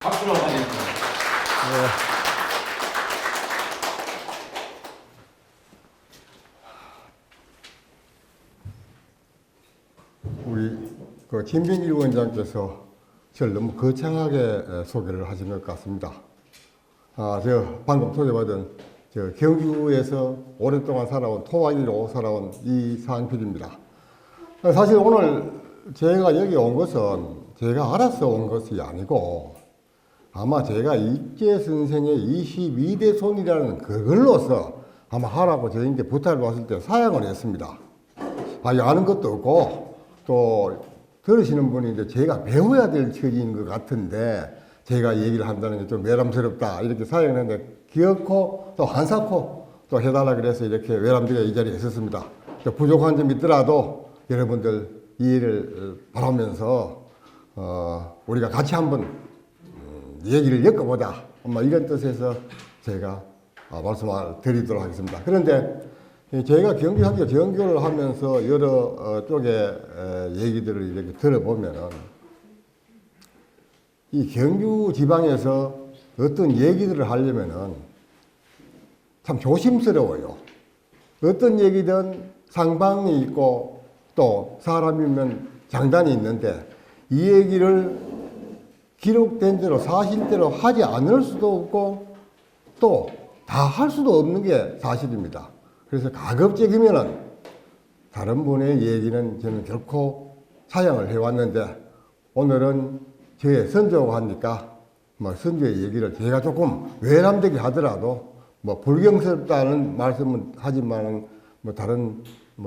박수로 하겠습니다. 우리 김병길 위원장께서 저를 너무 거창하게 소개를 하신 것 같습니다. 저 방금 소개받은 경주에서 오랫동안 살아온 토와일로 살아온 이상필입니다. 사실 오늘 제가 여기 온 것은 제가 알아서 온 것이 아니고 아마 제가 익재 선생의 22대 손이라는 그걸로서 아마 하라고 저희한테 부탁을 왔을 때 사양을 했습니다. 아는 것도 없고 또 들으시는 분이 이제 제가 배워야 될 처지인 것 같은데 제가 얘기를 한다는 게 좀 외람스럽다 이렇게 사양을 했는데 기어코 또 한사코 또 해달라 그래서 이렇게 외람되게 이 자리에 있었습니다. 부족한 점이 있더라도 여러분들 이해를 바라면서 우리가 같이 한번 얘기를 엮어보자 이런 뜻에서 제가 말씀을 드리도록 하겠습니다. 그런데 제가 경기학교 전교를 하면서 여러 쪽의 얘기들을 이렇게 들어보면은 이 경주 지방에서 어떤 얘기들을 하려면은 참 조심스러워요. 어떤 얘기든 상방이 있고 또 사람이면 장단이 있는데 이 얘기를 기록된 대로 사실대로 하지 않을 수도 없고 또 다 할 수도 없는 게 사실입니다. 그래서 가급적이면은 다른 분의 얘기는 저는 결코 사양을 해왔는데 오늘은 저의 선조가 하니까 선조의 얘기를 제가 조금 외람되게 하더라도 불경스럽다는 말씀은 하지만은 다른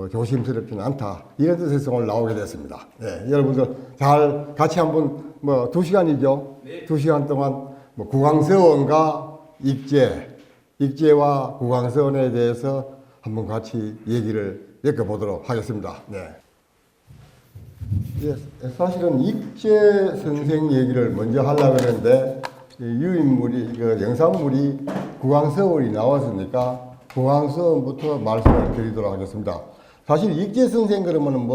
조심스럽지는 않다 이런 뜻에서 오늘 나오게 됐습니다. 네, 여러분들 잘 같이 한번 2시간이죠. 네. 2시간 동안 국왕서원과 익재와 국왕서원에 대해서 한번 같이 얘기를 엮어보도록 하겠습니다. 네. 예, 사실은 익재 선생 얘기를 먼저 하려고 했는데 유인물이 영상물이 국왕서원이 나왔으니까 국왕서원부터 말씀을 드리도록 하겠습니다. 사실 익재 선생 그러면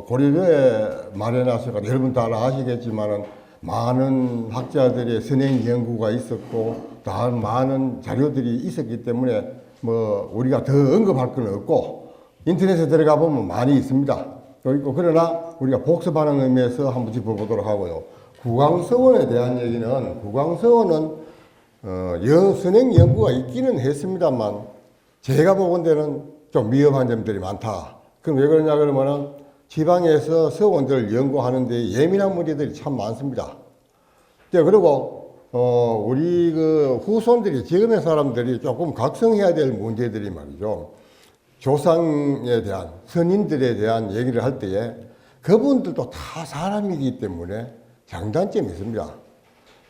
고려교에 마련하셔서 여러분 다 아시겠지만은 많은 학자들의 선행 연구가 있었고 다 많은 자료들이 있었기 때문에 우리가 더 언급할 건 없고 인터넷에 들어가 보면 많이 있습니다. 또 있고 그러나 우리가 복습하는 의미에서 한번 짚어보도록 하고요. 국왕서원에 대한 얘기는 국왕서원은 선행 연구가 있기는 했습니다만 제가 보건대는 좀 위험한 점들이 많다. 그럼 왜 그러냐 그러면은 지방에서 서원들을 연구하는데 예민한 문제들이 참 많습니다. 그리고 우리 후손들이 지금의 사람들이 조금 각성해야 될 문제들이 말이죠. 조상에 대한 선인들에 대한 얘기를 할 때에 그분들도 다 사람이기 때문에 장단점이 있습니다.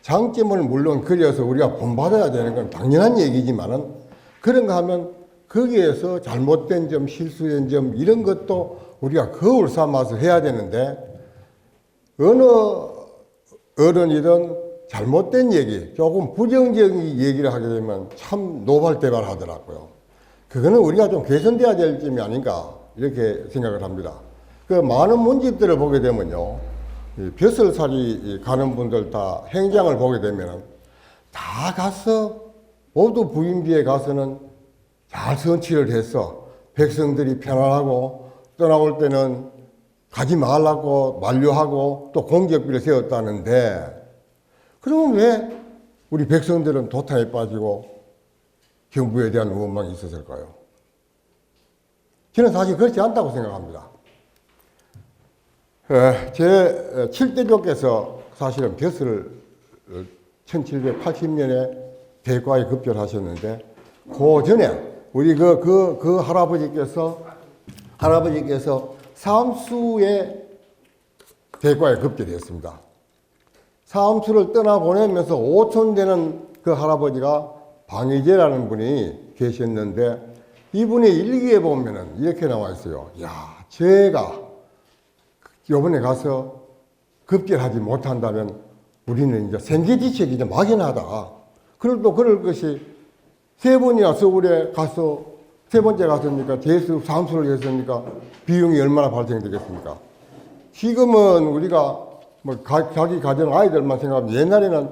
장점을 물론 그려서 우리가 본받아야 되는 건 당연한 얘기지만은 그런가 하면 거기에서 잘못된 점, 실수된 점 이런 것도 우리가 거울 삼아서 해야 되는데 어느 어른이든 잘못된 얘기, 조금 부정적인 얘기를 하게 되면 참 노발대발 하더라고요. 그거는 우리가 좀 개선돼야 될 점이 아닌가 이렇게 생각을 합니다. 많은 문집들을 보게 되면요. 벼슬살이 가는 분들 다 행장을 보게 되면 다 가서 모두 부임비에 가서는 잘 선치를 해서 백성들이 편안하고 떠나올 때는 가지 말라고 만류하고 또 공격비를 세웠다는데 그러면 왜 우리 백성들은 도탄에 빠지고 정부에 대한 원망이 있었을까요? 저는 사실 그렇지 않다고 생각합니다. 제 7대조께서 사실은 벼슬을 1780년에 대과에 급절하셨는데 그 전에 우리 그 할아버지께서 사암수에 대과에 급절했습니다. 사암수를 떠나보내면서 5촌 되는 그 할아버지가 방희제라는 분이 계셨는데 이분의 일기에 보면은 이렇게 나와 있어요. 야, 제가 요번에 가서 급절하지 못한다면 우리는 이제 생계지책이 이제 막연하다. 그래도 그럴 것이 세 번이나 서울에 가서 세 번째 갔으니까 재수 사암수를 했으니까 비용이 얼마나 발생되겠습니까? 지금은 우리가 자기 가정 아이들만 생각하면 옛날에는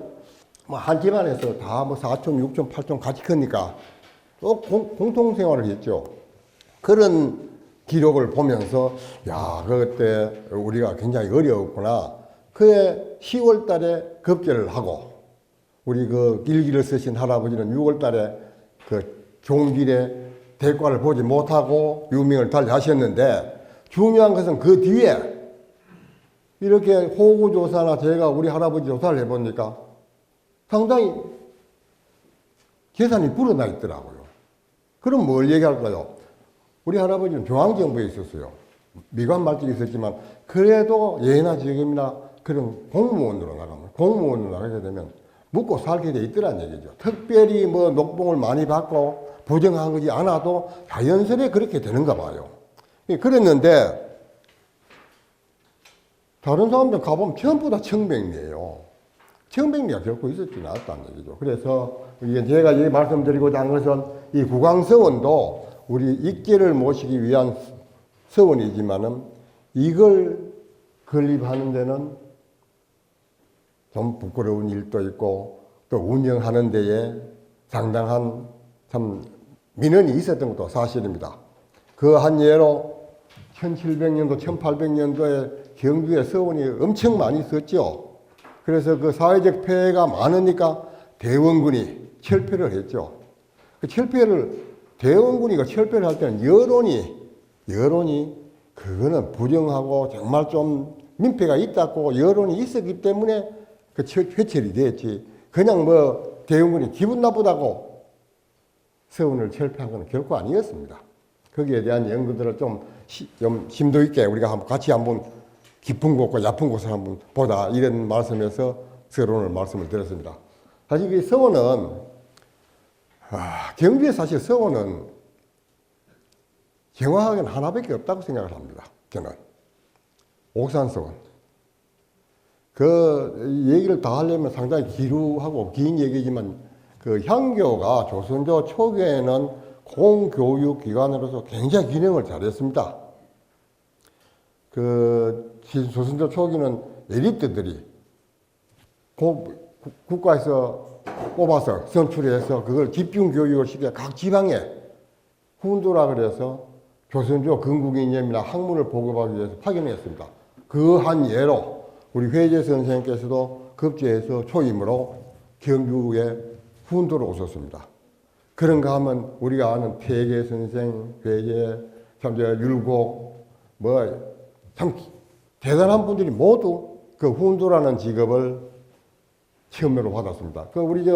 뭐 한 집안에서 다 뭐 4촌, 6촌, 8촌 같이 크니까 또 공통생활을 했죠. 그런 기록을 보면서 야, 그때 우리가 굉장히 어려웠구나. 그해 10월 달에 급제를 하고 우리 그 일기를 쓰신 할아버지는 6월 달에 그 종길에 대과를 보지 못하고 유명을 달리하셨는데 중요한 것은 그 뒤에 이렇게 호구조사나 제가 우리 할아버지 조사를 해보니까 상당히 재산이 불어나 있더라고요. 그럼 뭘 얘기할까요? 우리 할아버지는 중앙정부에 있었어요. 미관 말직이 있었지만 그래도 예나 지금이나 그런 공무원으로 나가게 되면 묵고 살게 돼 있더란 얘기죠. 특별히 뭐 녹봉을 많이 받고 부정한 거지 않아도 자연스레 그렇게 되는가 봐요. 그랬는데 다른 사람들 가보면 전부 다 청백리예요. 청백리가 결코 있었지는 않았다는 얘기죠. 그래서 제가 이 말씀드리고자 한 것은 이 국왕서원도 우리 익계를 모시기 위한 서원이지만은 이걸 건립하는 데는 좀 부끄러운 일도 있고 또 운영하는 데에 상당한 참 민원이 있었던 것도 사실입니다. 그 한 예로 1700년도, 1800년도에 경주에 서원이 엄청 많이 있었죠. 그래서 그 사회적 폐해가 많으니까 대원군이 철폐를 했죠. 그 대원군이 철폐를 할 때는 여론이 그거는 부정하고 정말 좀 민폐가 있다고 여론이 있었기 때문에 그 회철이 됐지. 그냥 뭐 대원군이 기분 나쁘다고 서원을 철폐한 건 결코 아니었습니다. 거기에 대한 연구들을 좀 심도 있게 우리가 같이 한번 깊은 곳과 얕은 곳을 한번 보다 이런 말씀에서 서론을 말씀을 드렸습니다. 사실 이 서원은 경주에 사실 서원은 정확하게는 하나밖에 없다고 생각을 합니다. 저는 옥산서원. 그 얘기를 다 하려면 상당히 기루하고 긴 얘기지만 그 향교가 조선조 초기에는 공교육기관으로서 굉장히 기능을 잘했습니다. 그 조선조 초기는 엘리트들이 국가에서 뽑아서 선출해서 그걸 집중교육을 시켜 각 지방에 훈도라 그래서 조선조 건국이념이나 학문을 보급하기 위해서 파견했습니다. 그 한 예로 우리 회재 선생님께서도 급제해서 초임으로 경주에 훈도로 오셨습니다. 그런가 하면 우리가 아는 태계 선생, 회재, 율곡, 참 대단한 분들이 모두 그 훈도라는 직업을 처음으로 받았습니다. 그 우리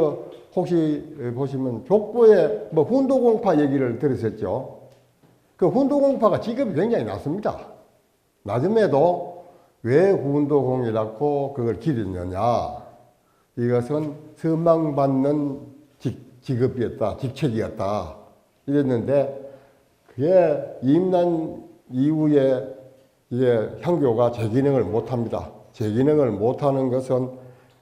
혹시 보시면 족보에 훈도공파 얘기를 들으셨죠? 그 훈도공파가 직업이 굉장히 낮습니다. 낮음에도 왜 훈도공이라고 그걸 기렸느냐? 이것은 선망받는 직업이었다, 직책이었다 이랬는데 그게 임난 이후에 이제 향교가 재기능을 못합니다. 재기능을 못하는 것은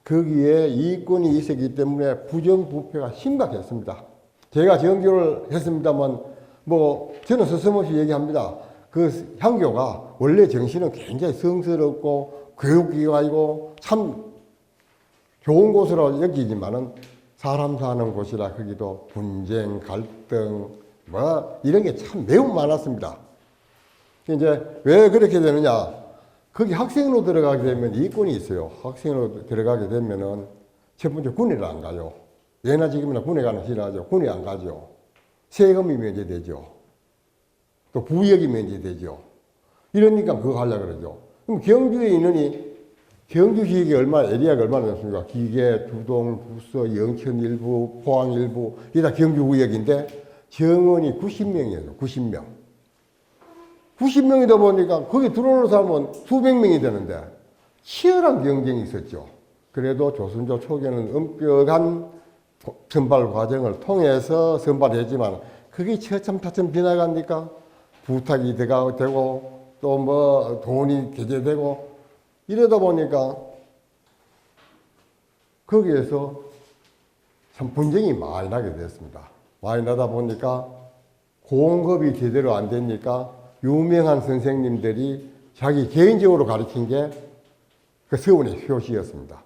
거기에 이권이 있었기 때문에 부정부패가 심각했습니다. 제가 정교를 했습니다만 저는 스스럼없이 얘기합니다. 그 향교가 원래 정신은 굉장히 성스럽고 교육기관이고 참 좋은 곳으로 여기지만은 사람 사는 곳이라 거기도 분쟁, 갈등 이런 게 참 매우 많았습니다. 이제 왜 그렇게 되느냐? 거기 학생으로 들어가게 되면 이권이 있어요. 학생으로 들어가게 되면은 첫 번째 군에를 안 가요. 예나 지금이나 군에 가는 싫어하죠. 군에 안 가죠. 세금이 면제되죠. 또 부역이 면제되죠. 이러니까 그거 하려고 그러죠. 그럼 경주에 있느니 경주 지역이 에리아가 얼마나 됐습니까? 기계, 두동, 부서, 영천 일부, 포항 일부, 이게 다 경주 구역인데 정원이 90명이에요. 90명. 90명이다 보니까 거기 들어오는 사람은 수백 명이 되는데 치열한 경쟁이 있었죠. 그래도 조선조 초기에는 엄격한 선발 과정을 통해서 선발했지만 그게 차츰차츰 지나가니까 부탁이 되고 또 돈이 게재되고 이러다 보니까 거기에서 참 분쟁이 많이 나게 됐습니다. 많이 나다 보니까 공급이 제대로 안 되니까 유명한 선생님들이 자기 개인적으로 가르친 게 그 서원의 효시였습니다.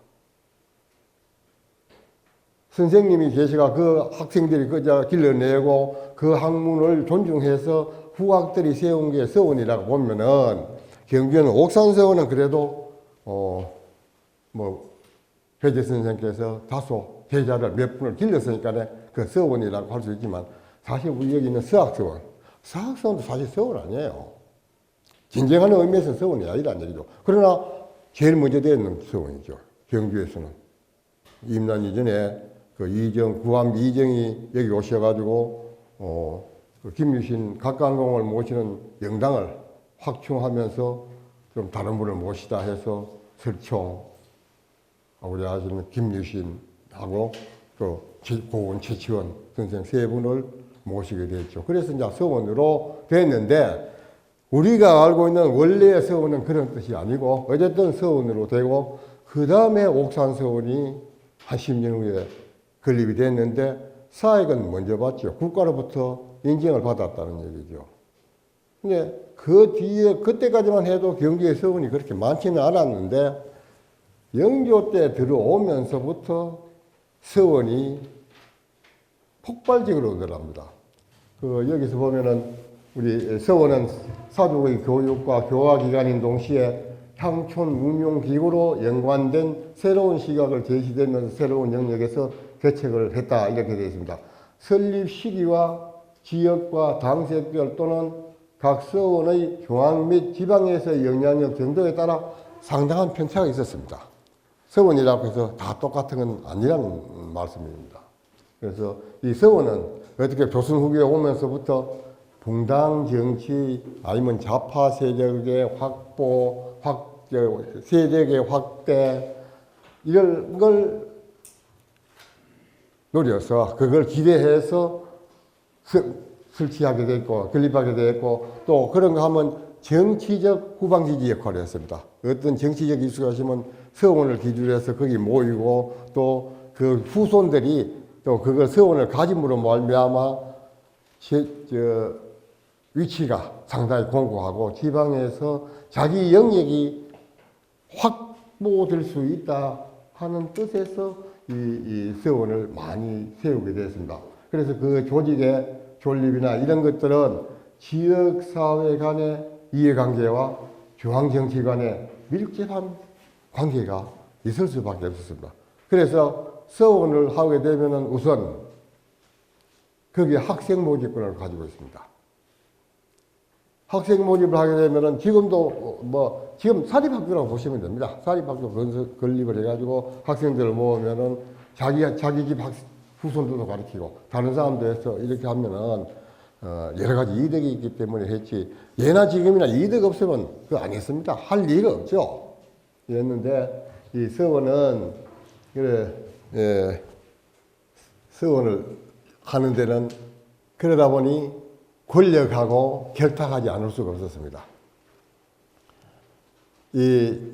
선생님이 계시가 그 학생들이 그저 길러내고 그 학문을 존중해서 후학들이 세운 게 서원이라고 보면은 경주에는 옥산서원은 그래도 뭐 회재 선생께서 다소 제자를 몇 분을 길렀으니까 그 서원이라고 할 수 있지만 사실 우리 여기 있는 서학서원, 서학서원도 사실 서원 아니에요. 진정한 의미에서 서원이 아니란 얘기죠. 그러나 제일 먼저 되는 서원이죠. 경주에서는. 임난 이전에 그 구암 이정이 여기 오셔가지고 그 김유신 각광공을 모시는 영당을 확충하면서 좀 다른 분을 모시다 해서 설총, 우리 아시는 김유신하고 또 고은 최치원 선생 세 분을 모시게 됐죠. 그래서 이제 서원으로 됐는데 우리가 알고 있는 원래의 서원은 그런 뜻이 아니고 어쨌든 서원으로 되고 그 다음에 옥산서원이 한 10년 후에 건립이 됐는데 사액은 먼저 받죠. 국가로부터 인정을 받았다는 얘기죠. 근데 그 뒤에 그때까지만 해도 경주의 서원이 그렇게 많지는 않았는데 영조 때 들어오면서부터 서원이 폭발적으로 늘어납니다. 그 여기서 보면은 우리 서원은 사족의 교육과 교화기관인 동시에 향촌 운용기구로 연관된 새로운 시각을 제시되면서 새로운 영역에서 개척을 했다 이렇게 되어 있습니다. 설립 시기와 지역과 당색별 또는 각 서원의 중앙 및 지방에서의 영향력 정도에 따라 상당한 편차가 있었습니다. 서원이라고 해서 다 똑같은 건 아니라는 말씀입니다. 그래서 이 서원은 어떻게 조선 후기에 오면서부터 붕당 정치 아니면 좌파 세력의 확보, 세력의 확대 이런 걸 노려서 그걸 기대해서 설치하게 됐고 건립하게 됐고 또 그런 거 하면 정치적 후방지지 역할을 했습니다. 어떤 정치적 이슈가 있으면 서원을 기준으로 해서 거기 모이고 또 그 후손들이 또 그걸 서원을 가짐으로 말미암아 위치가 상당히 공고하고 지방에서 자기 영역이 확보될 수 있다 하는 뜻에서 이 서원을 많이 세우게 됐습니다. 그래서 그 조직의 존립이나 이런 것들은 지역사회 간의 이해관계와 중앙정치 간의 밀접한 관계가 있을 수밖에 없었습니다. 그래서 서원을 하게 되면 우선 거기에 학생 모집권을 가지고 있습니다. 학생 모집을 하게 되면은 지금도 지금 사립학교라고 보시면 됩니다. 사립학교 건립을 해가지고 학생들을 모으면은 자기 집 후손들도 가르치고 다른 사람도 해서 이렇게 하면은 여러 가지 이득이 있기 때문에 했지. 예나 지금이나 이득 없으면 그거 안 했습니다. 할 리가 없죠. 했는데 이 서원은 서원을 하는 데는 그러다 보니 권력하고 결탁하지 않을 수가 없었습니다.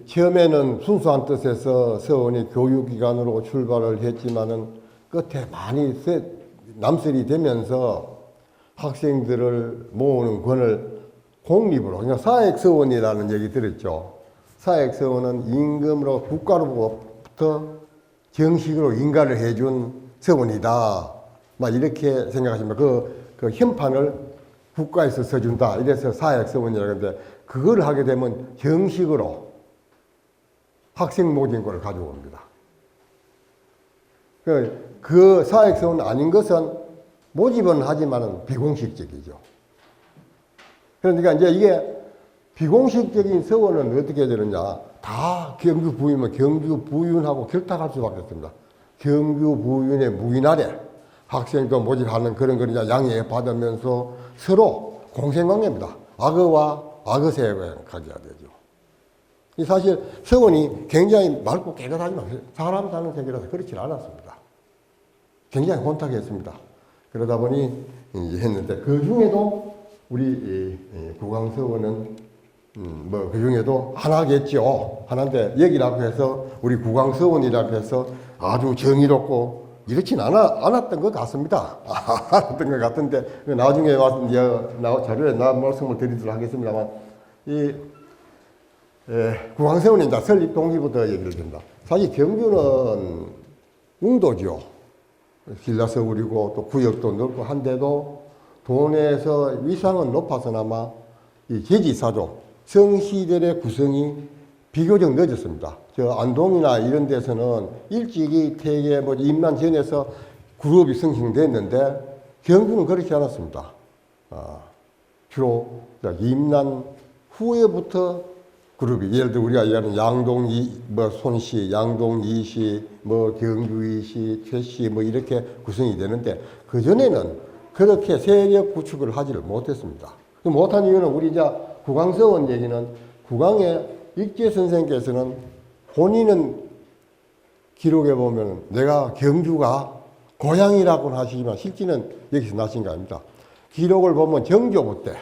처음에는 순수한 뜻에서 서원이 교육기관으로 출발을 했지만은 끝에 많이 남설이 되면서 학생들을 모으는 권을 공립으로, 그러니까 사액서원이라는 얘기 들었죠. 사액서원은 임금으로 국가로부터 정식으로 인가를 해준 서원이다. 막 이렇게 생각하시면 그 현판을 국가에서 써준다. 이래서 사액서원이라고 하는데 그걸 하게 되면 정식으로 학생 모집권을 가져옵니다. 그 사액서원 아닌 것은 모집은 하지만은 비공식적이죠. 그러니까 이제 이게 비공식적인 서원은 어떻게 되느냐. 다 경주 부유면 경주 부윤하고 결탁할 수밖에 없습니다. 경주 부윤의 무인 아래 학생도 모집하는 그런 걸 이제 양해 받으면서 서로 공생관계입니다. 악어와 악어새가 가져야 되죠. 이 사실 서원이 굉장히 맑고 깨끗하지만 사람 사는 세계라서 그렇지 않았습니다. 굉장히 혼탁했습니다. 그러다 보니 했는데 그 중에도 우리 국왕서원은 그 중에도 하나겠죠. 하나인데 여기라고 해서 우리 국왕서원이라고 해서 아주 정의롭고 이렇진 않았던 것 같습니다. 않았던 것 같은데 나중에 와서 자료에 말씀을 드리도록 하겠습니다만 국왕서원이 이제 설립 동기부터 얘기를 듭니다. 사실 경주는 웅도죠. 신라서울이고 또 구역도 넓고 한데도 동네에서 위상은 높아서나마 이 제지사조 성씨들의 구성이 비교적 늦었습니다. 저 안동이나 이런 데서는 일찍이 퇴계 뭐 임난 전에서 그룹이 성행됐는데 경주는 그렇지 않았습니다. 주로 임난 후에부터 그룹이 예를 들어 우리가 얘기하는 양동 뭐 손씨, 양동 이씨, 뭐 경주 이씨, 최씨 뭐 이렇게 구성이 되는데 그 전에는 그렇게 세력 구축을 하지를 못했습니다. 못한 이유는 우리 이제 국왕서원 얘기는 국왕의 익제 선생께서는 본인은 기록해 보면 내가 경주가 고향이라고는 하시지만 실제는 여기서 나신 거 아닙니다. 기록을 보면 정조부 때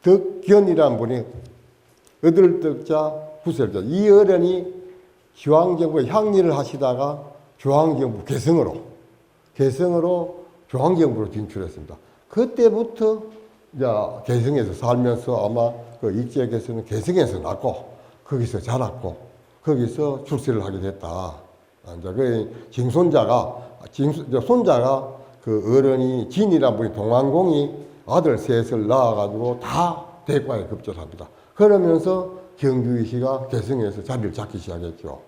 덕견이라는 분이 얻을덕자 후설자 이 어른이 중앙정부에 향리를 하시다가 중앙정부 개성으로 중앙정부로 진출했습니다. 그때부터 이제 개성에서 살면서 아마 그 익제께서는 개성에서 났고 거기서 자랐고 거기서 출세를 하게 됐다. 이제 그 손자가 그 어른이 진이라는 분이 동안공이 아들 셋을 낳아가지고 다 대과에 급절합니다. 그러면서 경주이씨가 개성에서 자리를 잡기 시작했죠.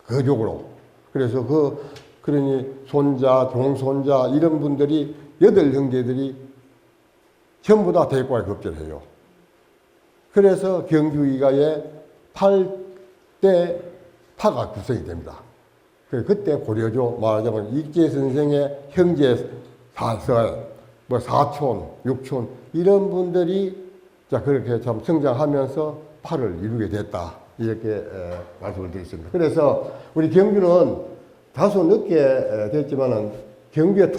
거족으로. 그래서 그러니 손자, 종손자 이런 분들이 8형제들이 전부 다 대과에 급절해요. 그래서 경주이가의 8대 파가 구성이 됩니다. 그때 고려조 말하자면 익제 선생의 형제 사설, 뭐 사촌, 육촌 이런 분들이 자 그렇게 참 성장하면서 파를 이루게 됐다 이렇게 말씀을 드렸습니다. 그래서 우리 경주는 다소 늦게 됐지만은 경주의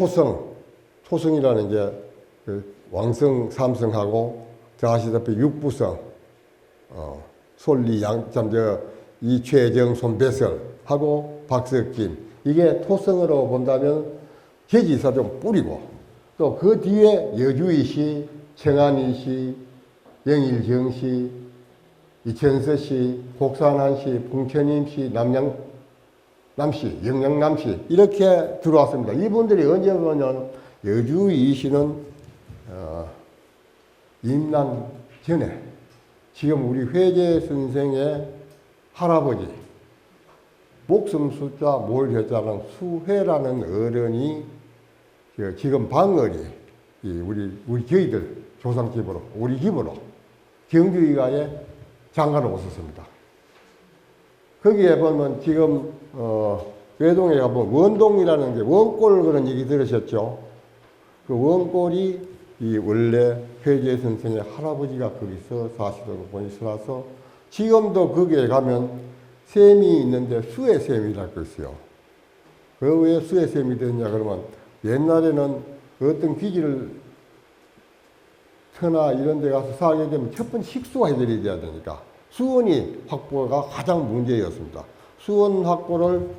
토성이라는 이제 그 왕성, 삼성하고 저 아시다시피 육부성, 솔리, 이최정, 손배설하고 박석진 이게 토성으로 본다면 제지사종 뿌리고 또 그 뒤에 여주이씨, 청안이씨, 영일정씨, 이천서씨, 곡산한씨, 풍천임씨, 남양남씨, 영양남씨 이렇게 들어왔습니다. 이분들이 언제 보면 여주이씨는 임난 전에 지금 우리 회계 선생의 할아버지 목숨 숫자 모일했자는 수회라는 어른이 지금 방언이 우리 저희들 조상집으로 우리 집으로 경주이가에 장가를 오셨습니다. 거기에 보면 지금 외동에 가보면 원동이라는 게 원골 그런 얘기 들으셨죠? 그 원골이 이 원래 회계 선생의 할아버지가 거기서 사시던 분이시라서 지금도 거기에 가면 샘이 있는데 수해샘이라고 있어요. 그 왜 수해샘이 되냐 그러면 옛날에는 어떤 기지를 터나 이런 데 가서 살게 되면 첫 번째 식수가 해결이 돼야 되니까 수원이 확보가 가장 문제였습니다. 수원 확보를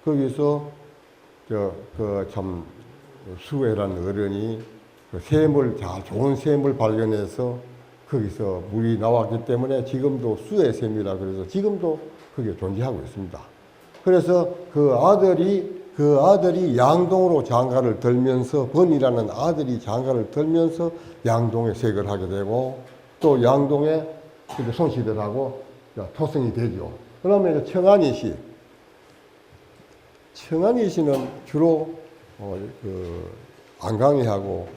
거기서 참 수해라는 어른이 샘을 좋은 샘을 발견해서 거기서 물이 나왔기 때문에 지금도 수해샘이라 그래서 지금도 그게 존재하고 있습니다. 그래서 그 아들이 양동으로 장가를 들면서 번이라는 아들이 장가를 들면서 양동에 세거를 하게 되고 또 양동에 손씨들하고 토성이 되죠. 그러면 청안이 씨는 주로 안강이하고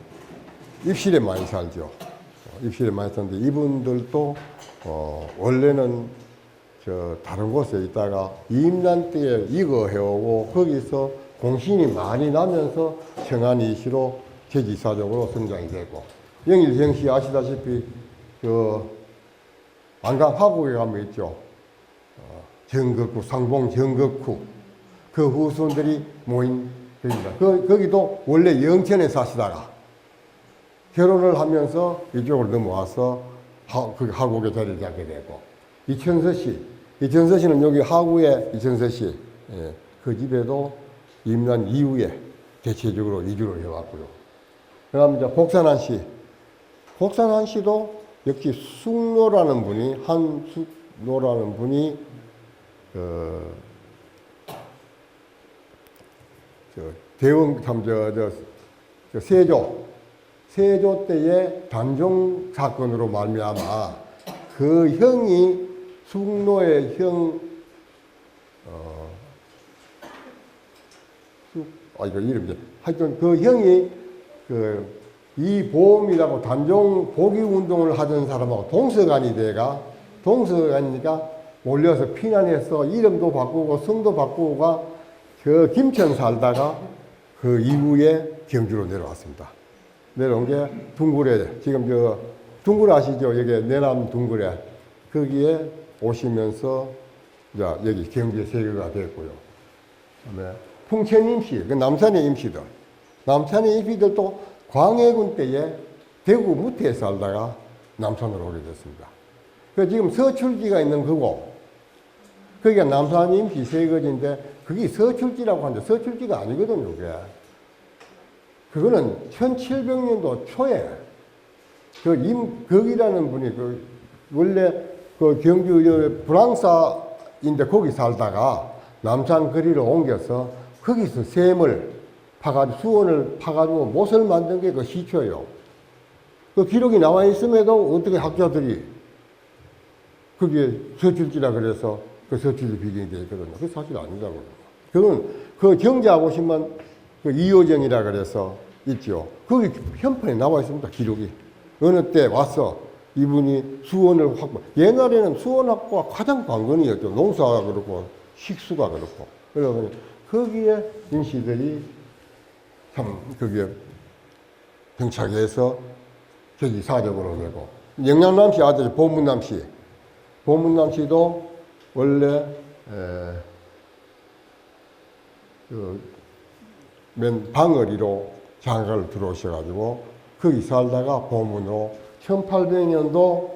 입실에 많이 살죠. 입실에 많이 사는데 이분들도 원래는 다른 곳에 있다가 임난 때에 이거 해오고 거기서 공신이 많이 나면서 청안이시로 제지사적으로 성장이 되고 영일정씨 아시다시피 안강 화곡에 가면 있죠. 정극구, 상봉 정극구 그 후손들이 모인 데입니다. 거기도 원래 영천에 사시다가 결혼을 하면서 이쪽으로 넘어와서 화곡에 자리를 잡게 되고 이천서 씨는 여기 하구에 이천서 씨, 그 집에도 임난 이후에 대체적으로 이주를 해왔고요. 그 다음에 이제 곡산한 씨도 역시 숙노라는 분이, 대원 세조 때의 단종 사건으로 말미암아 그 형이 숙노의 형 이거 이름이 하여튼 그 형이 이보험이라고 단종 복위 운동을 하던 사람하고 동서간이니까 몰려서 피난해서 이름도 바꾸고 성도 바꾸고가 저 김천 살다가 그 이후에 경주로 내려왔습니다. 내려온 게 둥그레, 지금 둥그레 아시죠? 여기 내남 둥그레. 거기에 오시면서 이제 여기 경주에 세계가 됐고요. 그다음에 풍천 임시, 그 남산의 임시들. 남산의 임시들도 광해군 때에 대구 무태에 살다가 남산으로 오게 됐습니다. 그 지금 서출지가 있는 거고, 거기가 남산 임시 세거지인데, 그게 서출지라고 하는데 서출지가 아니거든요, 그게. 그거는 1700년도 초에 거기라는 분이 원래 경주 불황사인데 거기 살다가 남산 거리로 옮겨서 거기서 샘을 파가지고 수원을 파가지고 못을 만든 게 그 시초예요. 그 기록이 나와 있음에도 어떻게 학자들이 그게 서출지라 그래서 그 서출지 비경이 되어 있거든요. 그게 사실 아니라고요. 그건 그 경자 보시면 그 이효정이라 그래서 있죠. 거기 현판에 나와 있습니다. 기록이. 어느 때 와서 이분이 수원을 확보. 옛날에는 수원 확보가 가장 관건이었죠. 농사가 그렇고 식수가 그렇고. 그러면 거기에 인시들이 참 거기에 정착해서 저기 사적으로 되고. 영양남씨 아들 보문남씨. 보문남씨도 원래 맨 방어리로 장가를 들어오셔가지고 거기 살다가 보문으로 1800년도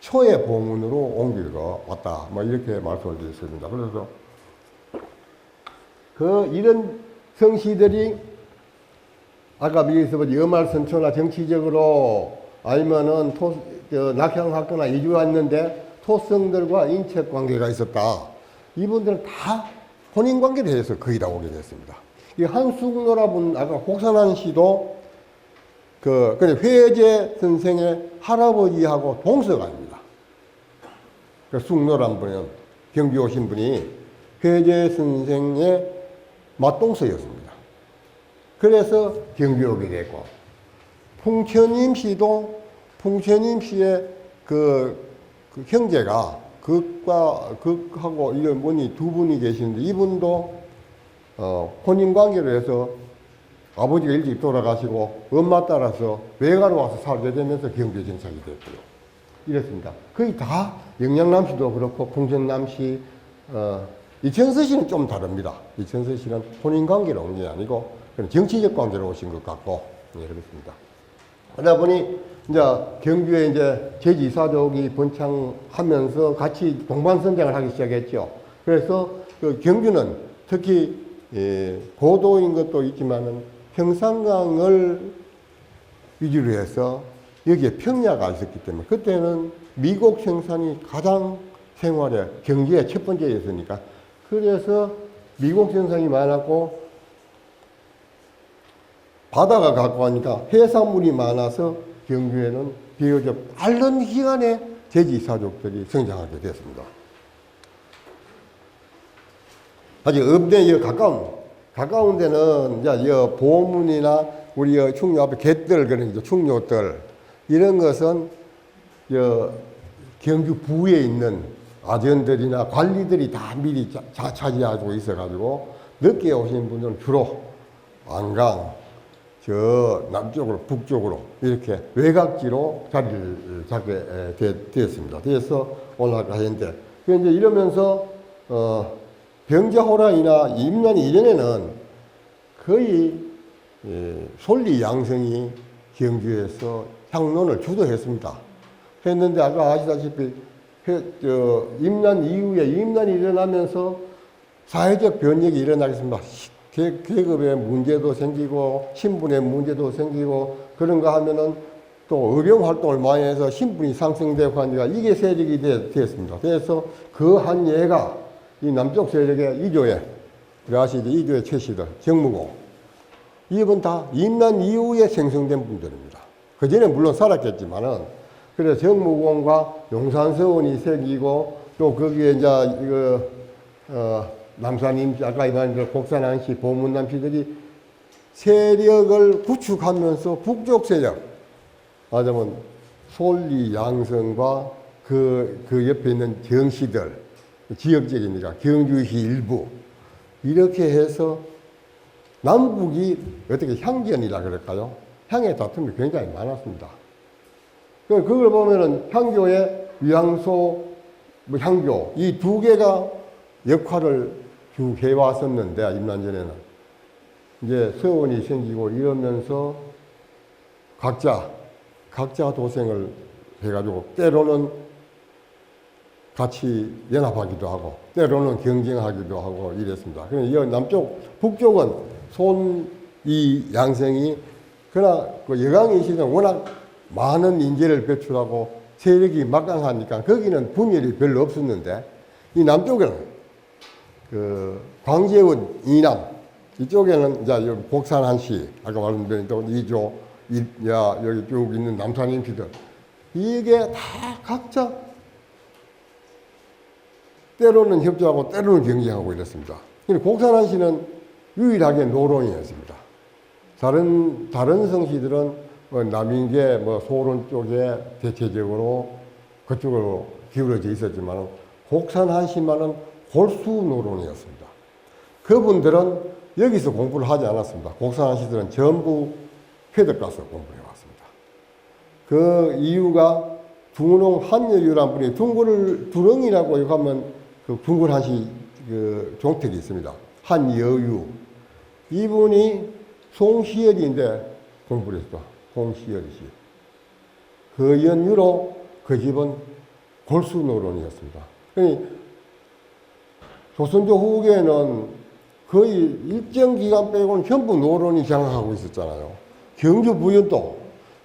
초에 보문으로 옮기고 왔다. 뭐 이렇게 말씀을 드렸습니다. 그래서 이런 성씨들이 아까 미에서 여말선초나 정치적으로 아니면은 낙향하거나 이주했는데 토성들과 인척 관계가 있었다. 이분들은 다 혼인 관계에 대해서 거의 다 오게 됐습니다. 이 한숙노라 분, 아까 혹산한 씨도 근데 회제 선생의 할아버지하고 동서간입니다. 숙노란 분은 경주 오신 분이 회제 선생의 맞동서였습니다. 그래서 경주 오게 됐고, 풍천임 씨도 풍천임 씨의 그 형제가 극하고 이런 분이 두 분이 계시는데 이분도 혼인관계로 해서 아버지가 일찍 돌아가시고 엄마 따라서 외가로 와서 살게 되면서 경주에 정착이 됐고요. 이랬습니다. 거의 다 영양남씨도 그렇고 풍천남씨, 이천서 씨는 좀 다릅니다. 이천서 씨는 혼인관계로 온 게 아니고 정치적 관계로 오신 것 같고, 네, 그렇습니다. 그러다 보니 이제 경주에 이제 제지사족이 번창하면서 같이 동반선장을 하기 시작했죠. 그래서 그 경주는 특히 고도인 것도 있지만은 평산강을 위주로 해서 여기에 평야가 있었기 때문에 그때는 미국 생산이 가장 생활의 경제의 첫 번째였으니까 그래서 미국 생산이 많았고 바다가 가까우니까 해산물이 많아서 경주에는 비교적 빠른 기간에 제지사족들이 성장하게 됐습니다. 아직 읍내에 가까운 데는 이제 보문이나 우리 충료 앞에 갯들, 그런 충료들, 이런 것은 경주 부에 있는 아전들이나 관리들이 다 미리 차지하고 있어가지고 늦게 오신 분들은 주로 안강, 남쪽으로, 북쪽으로 이렇게 외곽지로 자리를 잡게 되었습니다. 그래서 올라가는데, 이제 이러면서, 병자호란이나 임난 이전에는 거의 솔리 양성이 경주에서 향론을 주도했습니다. 했는데 아까 아시다시피 임난 이후에 임난이 일어나면서 사회적 변혁이 일어나겠습니다. 계급의 문제도 생기고 신분의 문제도 생기고 그런가 하면은 또 의병 활동을 많이 해서 신분이 상승되고 하니까 이게 세력이 되었습니다. 그래서 그 한 예가 이 남쪽 세력의 이조의 우리 아시죠? 이조의 최씨들 정무고 이분 다 임난 이후에 생성된 분들입니다. 그 전에 물론 살았겠지만은, 그래서 정무공과 용산서원이 생기고, 또 거기에 이제 남산임, 아까 말한 곡산안씨, 보문남씨들이 세력을 구축하면서 북쪽 세력, 말하자면 솔리 양성과 그 옆에 있는 경시들, 지역적이니까 경주시 일부, 이렇게 해서 남북이 어떻게 향견이라 그럴까요? 향의 다툼이 굉장히 많았습니다. 그걸 보면은 향교의 위향소, 향교, 이 두 개가 역할을 쭉 해왔었는데, 임난전에는. 이제 서원이 생기고 이러면서 각자 도생을 해가지고, 때로는 같이 연합하기도 하고, 때로는 경쟁하기도 하고 이랬습니다. 그래서 북쪽은 이 양성이, 그러나 그 여강의 시대는 워낙 많은 인재를 배출하고 세력이 막강하니까 거기는 분열이 별로 없었는데, 이 남쪽에는 그 광재원 이남, 이쪽에는 이제 여기 곡산한씨, 아까 말씀드린 또 이조, 여기 쭉 있는 남산인피들, 이게 다 각자 때로는 협조하고 때로는 경쟁하고 이랬습니다. 곡산한씨는 유일하게 노론이었습니다. 다른 성씨들은 남인계, 소론 쪽에 대체적으로 그쪽으로 기울어져 있었지만, 곡산한씨만은 골수 노론이었습니다. 그분들은 여기서 공부를 하지 않았습니다. 곡산한씨들은 전부 회덕 가서 공부를 해왔습니다. 그 이유가 둥롱 한여유란 분이 두렁이라고 하면 그 둥글한씨 그 종택이 있습니다. 한여유. 이분이 송시열인데 공부를 했어. 송시열이. 그 연유로 그 집은 골수 노론이었습니다. 조선조 후기에는 거의 일정 기간 빼고는 전부 노론이 장악하고 있었잖아요. 경주 부연도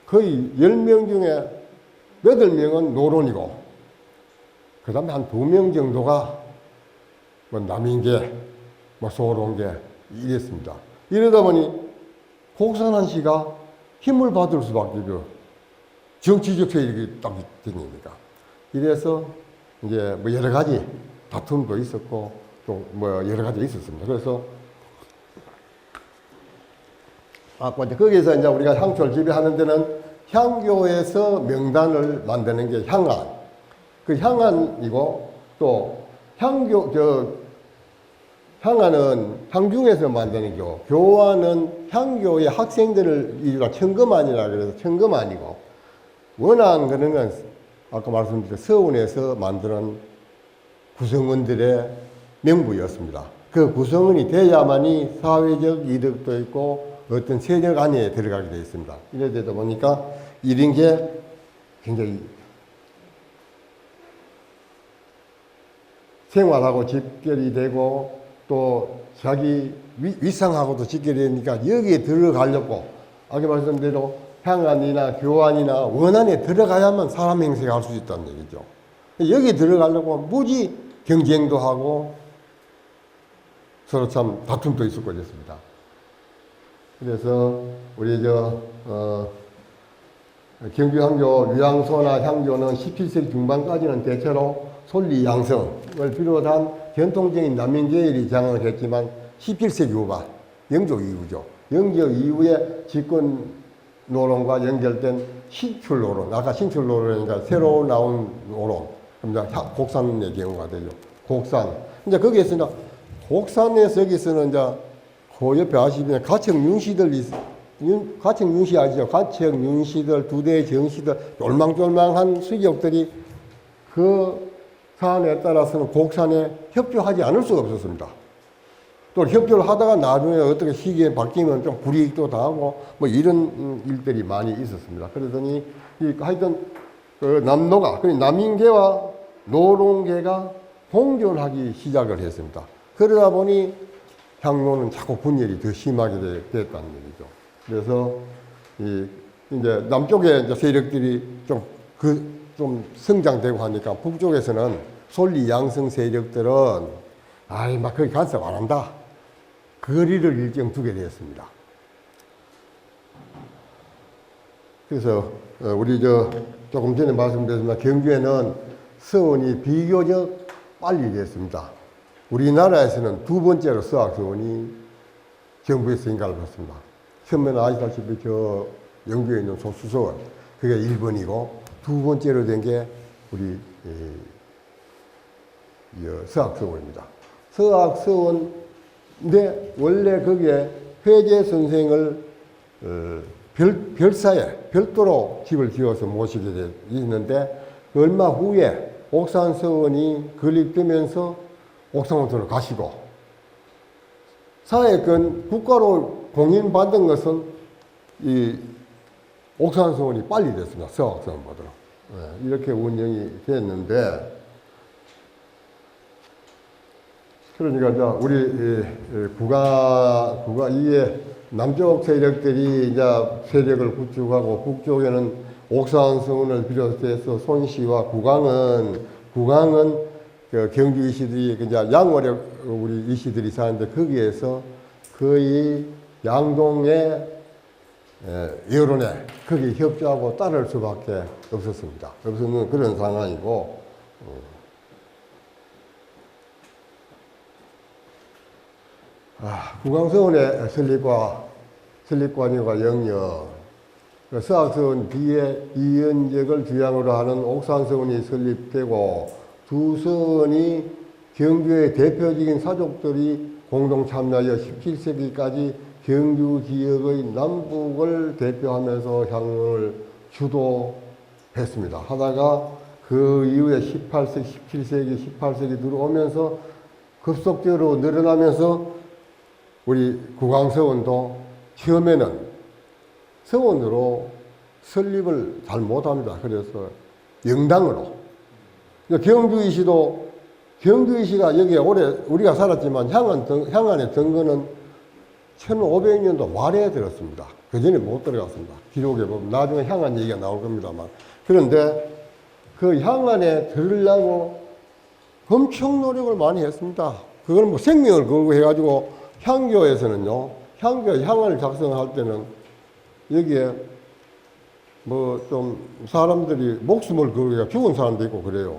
거의 10명 중에 8명은 노론이고, 그 다음에 한 2명 정도가 남인계, 소론계 이랬습니다. 이러다 보니 곡산한씨가 힘을 받을 수밖에 없죠. 정치적 세력이 딱 생기니까. 이래서 이제 여러 가지 다툼도 있었고, 또 여러 가지 있었습니다. 그래서 아까 이제 거기에서 이제 우리가 향초를 재배하는 데는 향교에서 명단을 만드는 게 향안. 그 향안이고, 또 향안은 향중에서 만드는 교, 교환은 향교의 학생들을 이루라 청금안이라 그래서 청금안이고, 원안 그런 건 아까 말씀드린 서원에서 만드는 구성원들의 명부였습니다. 그 구성원이 돼야만이 사회적 이득도 있고 어떤 세력 안에 들어가게 되어 있습니다. 이래 되다 보니까 이런 게 굉장히 생활하고 직결이 되고, 또 자기 위상하고도 직결이 되니까 여기에 들어가려고, 아까 말씀대로 향안이나 교환이나 원안에 들어가야만 사람 행세가 할 수 있다는 얘기죠. 여기 들어가려고 무지 경쟁도 하고 서로 참 다툼도 있었고 그랬습니다. 그래서 우리 경주향교 유향소나 향교는 17세기 중반까지는 대체로 솔리 양성을 비롯한 전통적인 남인계열이 장악을 했지만 17세기 후반, 영조 이후죠. 영조 이후에 집권 노론과 연결된 신출 노론, 아까 신출 노론이니까 새로 나온 노론, 곡산의 경우가 되죠. 곡산. 이제 거기에서 이제 곡산에서 여기서는 이제 그 옆에 아시면 가청 윤씨 아시죠? 가청 윤씨들, 두대 정씨들, 쫄망쫄망한 수격들이 그 사안에 따라서는 곡산에 협조하지 않을 수가 없었습니다. 또 협조를 하다가 나중에 어떻게 시기에 바뀌면 좀 불이익도 당하고 이런 일들이 많이 있었습니다. 그러더니 하여튼 그 남노가, 남인계와 노론계가 공존하기 시작을 했습니다. 그러다 보니 향로는 자꾸 분열이 더 심하게 됐다는 얘기죠. 그래서 이제 남쪽에 이제 세력들이 좀 성장되고 하니까 북쪽에서는 솔리 양성 세력들은 막 거기 간섭 안 한다. 거리를 일정 두게 되었습니다. 그래서 우리 조금 전에 말씀드렸지만 경주에는 서원이 비교적 빨리 됐습니다. 우리나라에서는 두 번째로 서학서원이 경부에서 인가를 받습니다. 처음에는 아시다시피 저 영주에 있는 소수서원 그게 1번이고 두 번째로 된 게 우리 서학서원입니다. 서학서원인데 원래 거기에 회계 선생을 별사에 별도로 집을 지어서 모시게 돼 있는데 얼마 후에 옥산서원이 건립되면서 옥산원으로 가시고 사회권 국가로 공인받은 것은 이 옥산서원이 빨리 됐습니다. 서학서원보다. 이렇게 운영이 됐는데 그러니까 이제 우리 국가 이에 남쪽 세력들이 이제 세력을 구축하고 북쪽에는 옥산서원을 비롯해서 손씨와 국왕은 그 경주 이시들이 이제 양월에 우리 이시들이 사는데 거기에서 거의 양동의 여론에 거기 협조하고 따를 수밖에 없었습니다. 없었는 그런 상황이고 국왕서원의 설립관이가 영여 서학서원 뒤에 이연적을 주양으로 하는 옥산서원이 설립되고 두 서원이 경주의 대표적인 사족들이 공동 참여하여 17세기까지 경주 지역의 남북을 대표하면서 향론을 주도했습니다. 하다가 그 이후에 18세기, 17세기, 18세기 들어오면서 급속적으로 늘어나면서 우리 국왕서원도 처음에는 서원으로 설립을 잘 못합니다. 그래서 영당으로. 경주이시가 여기에 오래 우리가 살았지만 향안의 등거는 1500년도 말에 들었습니다. 그 전에 못 들어갔습니다. 기록에 보면 나중에 향안 얘기가 나올 겁니다만. 그런데 그 향안에 들으려고 엄청 노력을 많이 했습니다. 그건 뭐 생명을 걸고 해가지고 향교에서는요, 향안을 작성할 때는 여기에 뭐 좀 사람들이 목숨을 걸고 죽은 사람도 있고 그래요.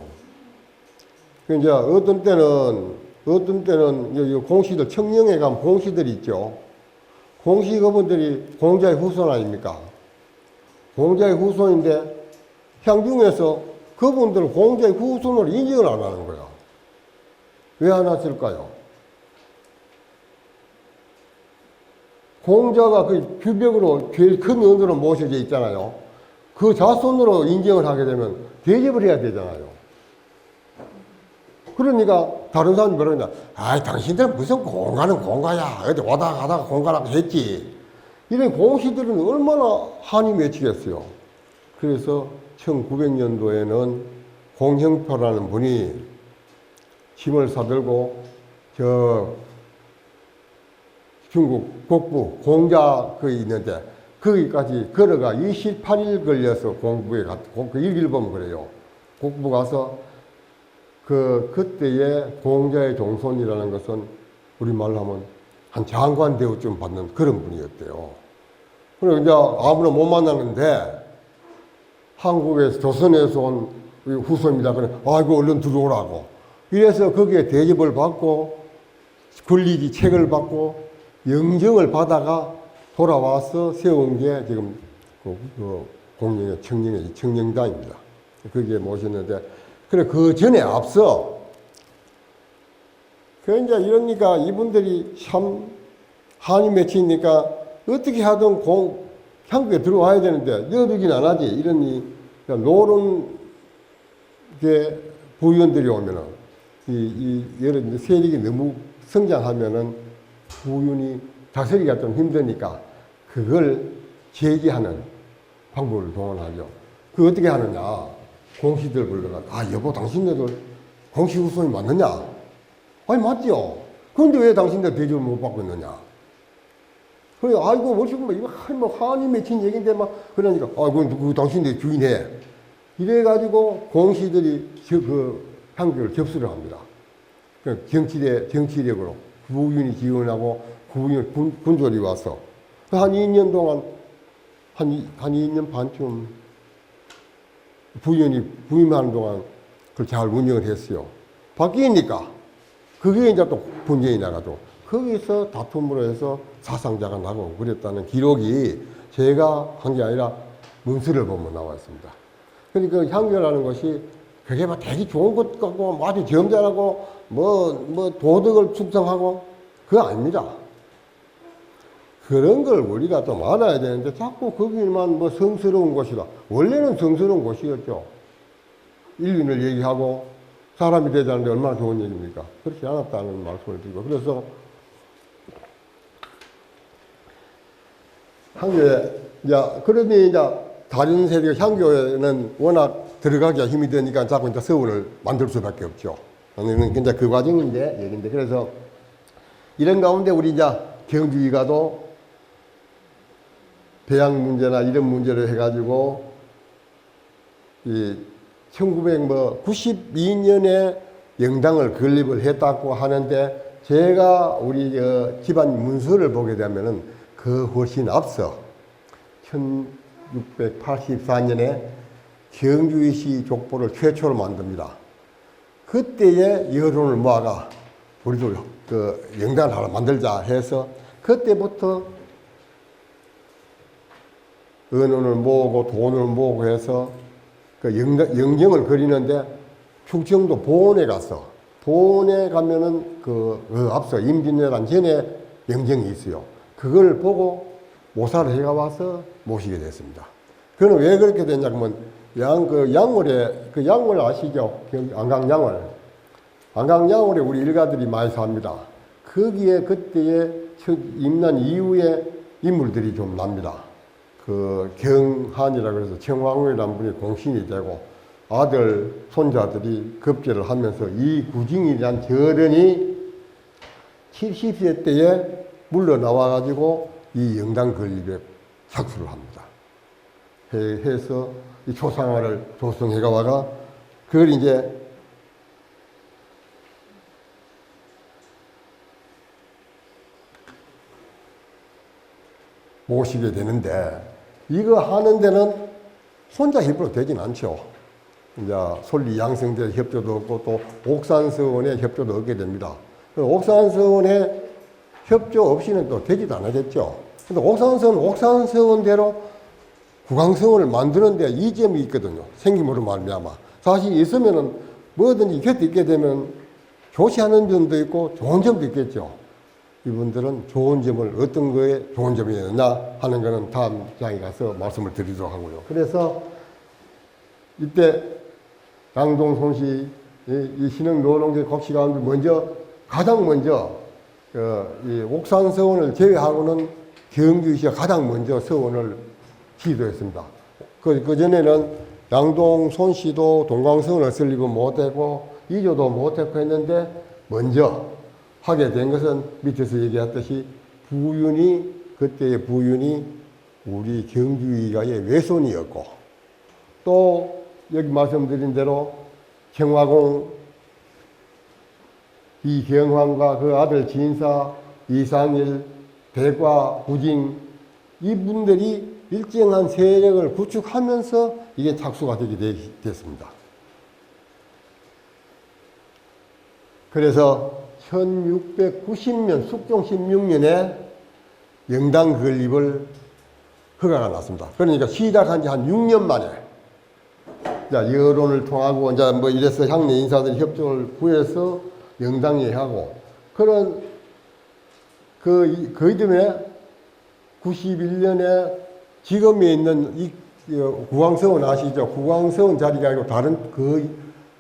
이제 어떤 때는 여기 공시들, 청령에 가면 공시들이 있죠. 공시 그분들이 공자의 후손 아닙니까? 공자의 후손인데 향중에서 그분들은 공자의 후손으로 인정을 안 하는 거야. 왜 안 했을까요? 공자가 그 규벽으로 제일 큰 은으로 모셔져 있잖아요. 그 자손으로 인정을 하게 되면 대접을 해야 되잖아요. 그러니까 다른 사람이 그러냐, 당신들은 무슨 공가는 공가야. 어디 오다 가다가 공가라고 했지. 이런 공시들은 얼마나 한이 맺히겠어요. 그래서 1900년도에는 공형표라는 분이 짐을 사들고 중국 북부 공자 있는데 거기까지 걸어가 28일 걸려서 공부에 그 일기를 보면 그래요. 공부 가서 그때의 공자의 종손이라는 것은 우리말로 하면 한 장관 대우쯤 받는 그런 분이었대요. 그래서 이제 아무나 못 만나는데 한국에서 조선에서 온 후손입니다. 그래, 아이고 얼른 들어오라고. 이래서 거기에 대접을 받고 권리지 책을 받고 영정을 받아가 돌아와서 세운 게 지금 공령의 청령당입니다. 거기에 모셨는데, 그래, 그 전에 앞서, 이제 이러니까 이분들이 참 한이 맺히니까 어떻게 하든 향국에 들어와야 되는데, 여두긴 안 하지. 이러니, 노론 게 부위원들이 오면은, 여러 세력이 너무 성장하면은 부윤이 다스리기가 좀 힘드니까 그걸 제기하는 방법을 동원하죠. 그 어떻게 하느냐. 공시들 불러가, 여보, 당신네들 공시 후손이 맞느냐? 아니, 맞죠. 그런데 왜 당신들 대접을 못 받고 있느냐? 그래, 아이고, 이거 한이 맺힌 얘기인데 그러니까, 그 당신들 주인해. 이래가지고 공시들이 향교를 접수를 합니다. 정치력으로. 부윤이 지원하고 군졸이 와서 한 2년 동안 한 2년 반쯤 부위원이 부임하는 동안 그걸 잘 운영을 했어요. 바뀌니까 그게 이제 또 분쟁이 나가지고 거기서 다툼으로 해서 사상자가 나고 그랬다는 기록이 제가 한 게 아니라 문서를 보면 나와 있습니다. 그러니까 향교라는 것이 그게 막 되게 좋은 것 같고 뭐 아주 점잖하고 뭐 도덕을 충성하고 그거 아닙니다. 그런 걸 우리가 좀 알아야 되는데 자꾸 거기만 뭐 성스러운 곳이다. 원래는 성스러운 곳이었죠. 인륜을 얘기하고 사람이 되자는데 얼마나 좋은 얘기입니까? 그렇지 않았다는 말씀을 드리고 그래서 향교에 그러니 이제 다른 세력 향교에는 워낙 들어가기가 힘이 드니까 자꾸 이제 서원을 만들 수밖에 없죠. 이제 그 과정인데 얘기인데 그래서 이런 가운데 우리 이제 경주의가도 배양 문제나 이런 문제를 해가지고 이 1992년에 영당을 건립을 했다고 하는데 제가 우리 집안 문서를 보게 되면은 그 훨씬 앞서 1684년에 경주의시 족보를 최초로 만듭니다. 그때의 여론을 모아가 우리도 그 영당을 하나 만들자 해서 그때부터 은원을 모으고 돈을 모으고 해서 그 영정을 그리는데 충청도 보원에 가서 보원에 가면은 그 앞서 임진왜란 전에 영정이 있어요. 그걸 보고 모사를 해가 와서 모시게 됐습니다. 그는 왜 그렇게 됐냐면 양월에 그 양월 아시죠? 안강양월. 안강양월에 우리 일가들이 많이 삽니다. 거기에 그때에 임난 이후에 인물들이 좀 납니다. 그 경한이라고 해서 청왕후이라는 분이 공신이 되고 아들, 손자들이 급제를 하면서 이 구징이라는 절연이 70세 때에 물러나와가지고 이 영당 건립에 착수를 합니다. 해서 이 초상화를 조성해가 와가 그걸 이제 모시게 되는데 이거 하는 데는 혼자 힘으로 되진 않죠. 이제 솔리 양성대 협조도 없고 또 옥산서원의 협조도 얻게 됩니다. 옥산서원의 협조 없이는 또 되지도 않았겠죠. 근데 옥산서원대로 국왕서원을 만드는데 이점이 있거든요. 생김으로 말미암아. 사실 있으면은 뭐든지 곁에 있게 되면 조시하는 점도 있고 좋은 점도 있겠죠. 이분들은 좋은 점을 어떤 거에 좋은 점이 있느냐 하는 거는 다음 장에 가서 말씀을 드리도록 하고요. 그래서 이때 양동 손씨, 이 신흥 노동계 곡식 가운데 가장 먼저 이 옥산서원을 제외하고는 경주시가 가장 먼저 서원을 시도했습니다. 그 전에는 양동 손씨도 동광서원을 설립은 못했고 이조도 못했고 했는데 먼저 하게 된 것은 밑에서 얘기했듯이 그때의 부윤이 우리 경주의가의 외손이었고 또 여기 말씀드린 대로 청화공 이경환과 그 아들 진사, 이상일, 대과, 구징 이분들이 일정한 세력을 구축하면서 이게 착수가 되게 됐습니다. 그래서 1690년 숙종 16년에 영당 건립을 허가가 났습니다. 그러니까 시작한 지 한 6년 만에 여론을 통하고 이제 뭐 이래서 향내 인사들이 협조를 구해서 영당에 하고 그런 그 이듬해 91년에 지금에 있는 이 국왕서원 아시죠? 국왕서원 자리가 아니고 다른 그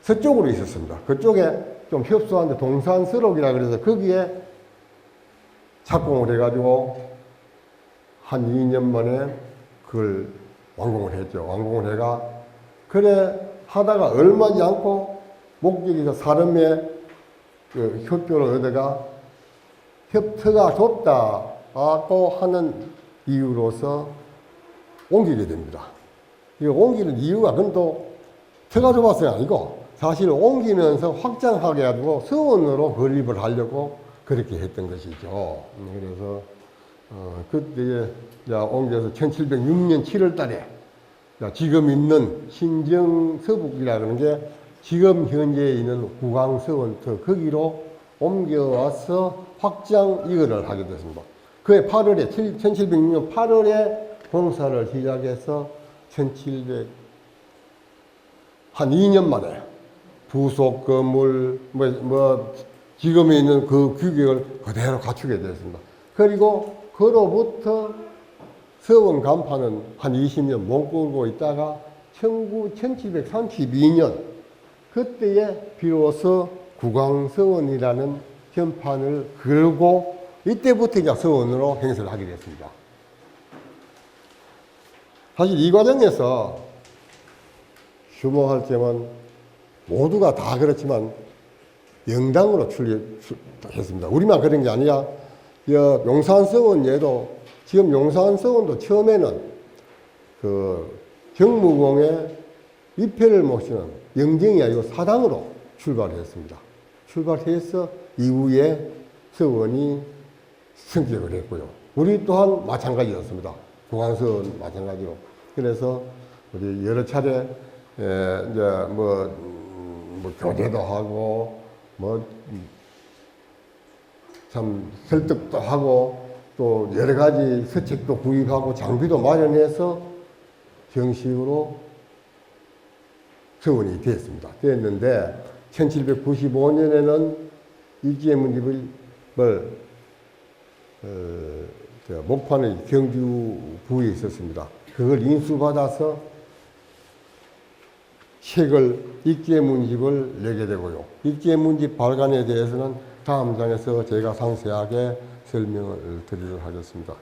서쪽으로 있었습니다. 그쪽에 좀 협소한데 동산스록이라 그래서 거기에 착공을 해가지고 한 2년 만에 그걸 완공을 했죠. 완공을 해가 그래 하다가 얼마지 않고 목적에서 사람의 그 협조를 얻어가 협터가 좁다고 하는 이유로서 옮기게 됩니다. 이 옮기는 이유가 그건 또 터가 좁아서가 아니고 사실 옮기면서 확장하게 해가지고 서원으로 건립을 하려고 그렇게 했던 것이죠. 그래서 그때 옮겨서 1706년 7월 달에 지금 있는 신정서북이라는 게 지금 현재 있는 국왕서원터 거기로 옮겨와서 확장 이거를 하게 됐습니다. 그해 8월에 1706년 8월에 공사를 시작해서 1700 한 2년 만에 부속 건물 지금 있는 그 규격을 그대로 갖추게 되었습니다. 그리고 그로부터 서원 간판은 한 20년 못 끌고 있다가 1732년 그때에 비로소 국왕서원이라는 현판을 걸고 이때부터 이제 서원으로 행세를 하게 됐습니다. 사실 이 과정에서 주목할 점은 모두가 다 그렇지만 영당으로 출립했습니다. 우리만 그런 게 아니라 용산서원 얘도 지금 용산서원도 처음에는 그 정무공의 위패를 모시는 영정이 아니고 사당으로 출발했습니다. 출발해서 이후에 서원이 성격을 했고요. 우리 또한 마찬가지였습니다. 국왕서원 마찬가지로. 그래서 우리 여러 차례 이제 교대도 하고 참 설득도 하고 또 여러 가지 서책도 구입하고 장비도 마련해서 정식으로 서원이 됐는데 1795년에는 이기의 문집을 목판의 경주부에 있었습니다. 그걸 인수받아서 책을 익기의 문집을 내게 되고요. 익기의 문집 발간에 대해서는 다음 장에서 제가 상세하게 설명을 드리도록 하겠습니다.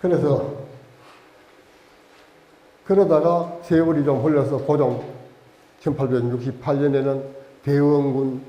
그래서 그러다가 세월이 좀 흘러서 고종 1868년에는 대원군이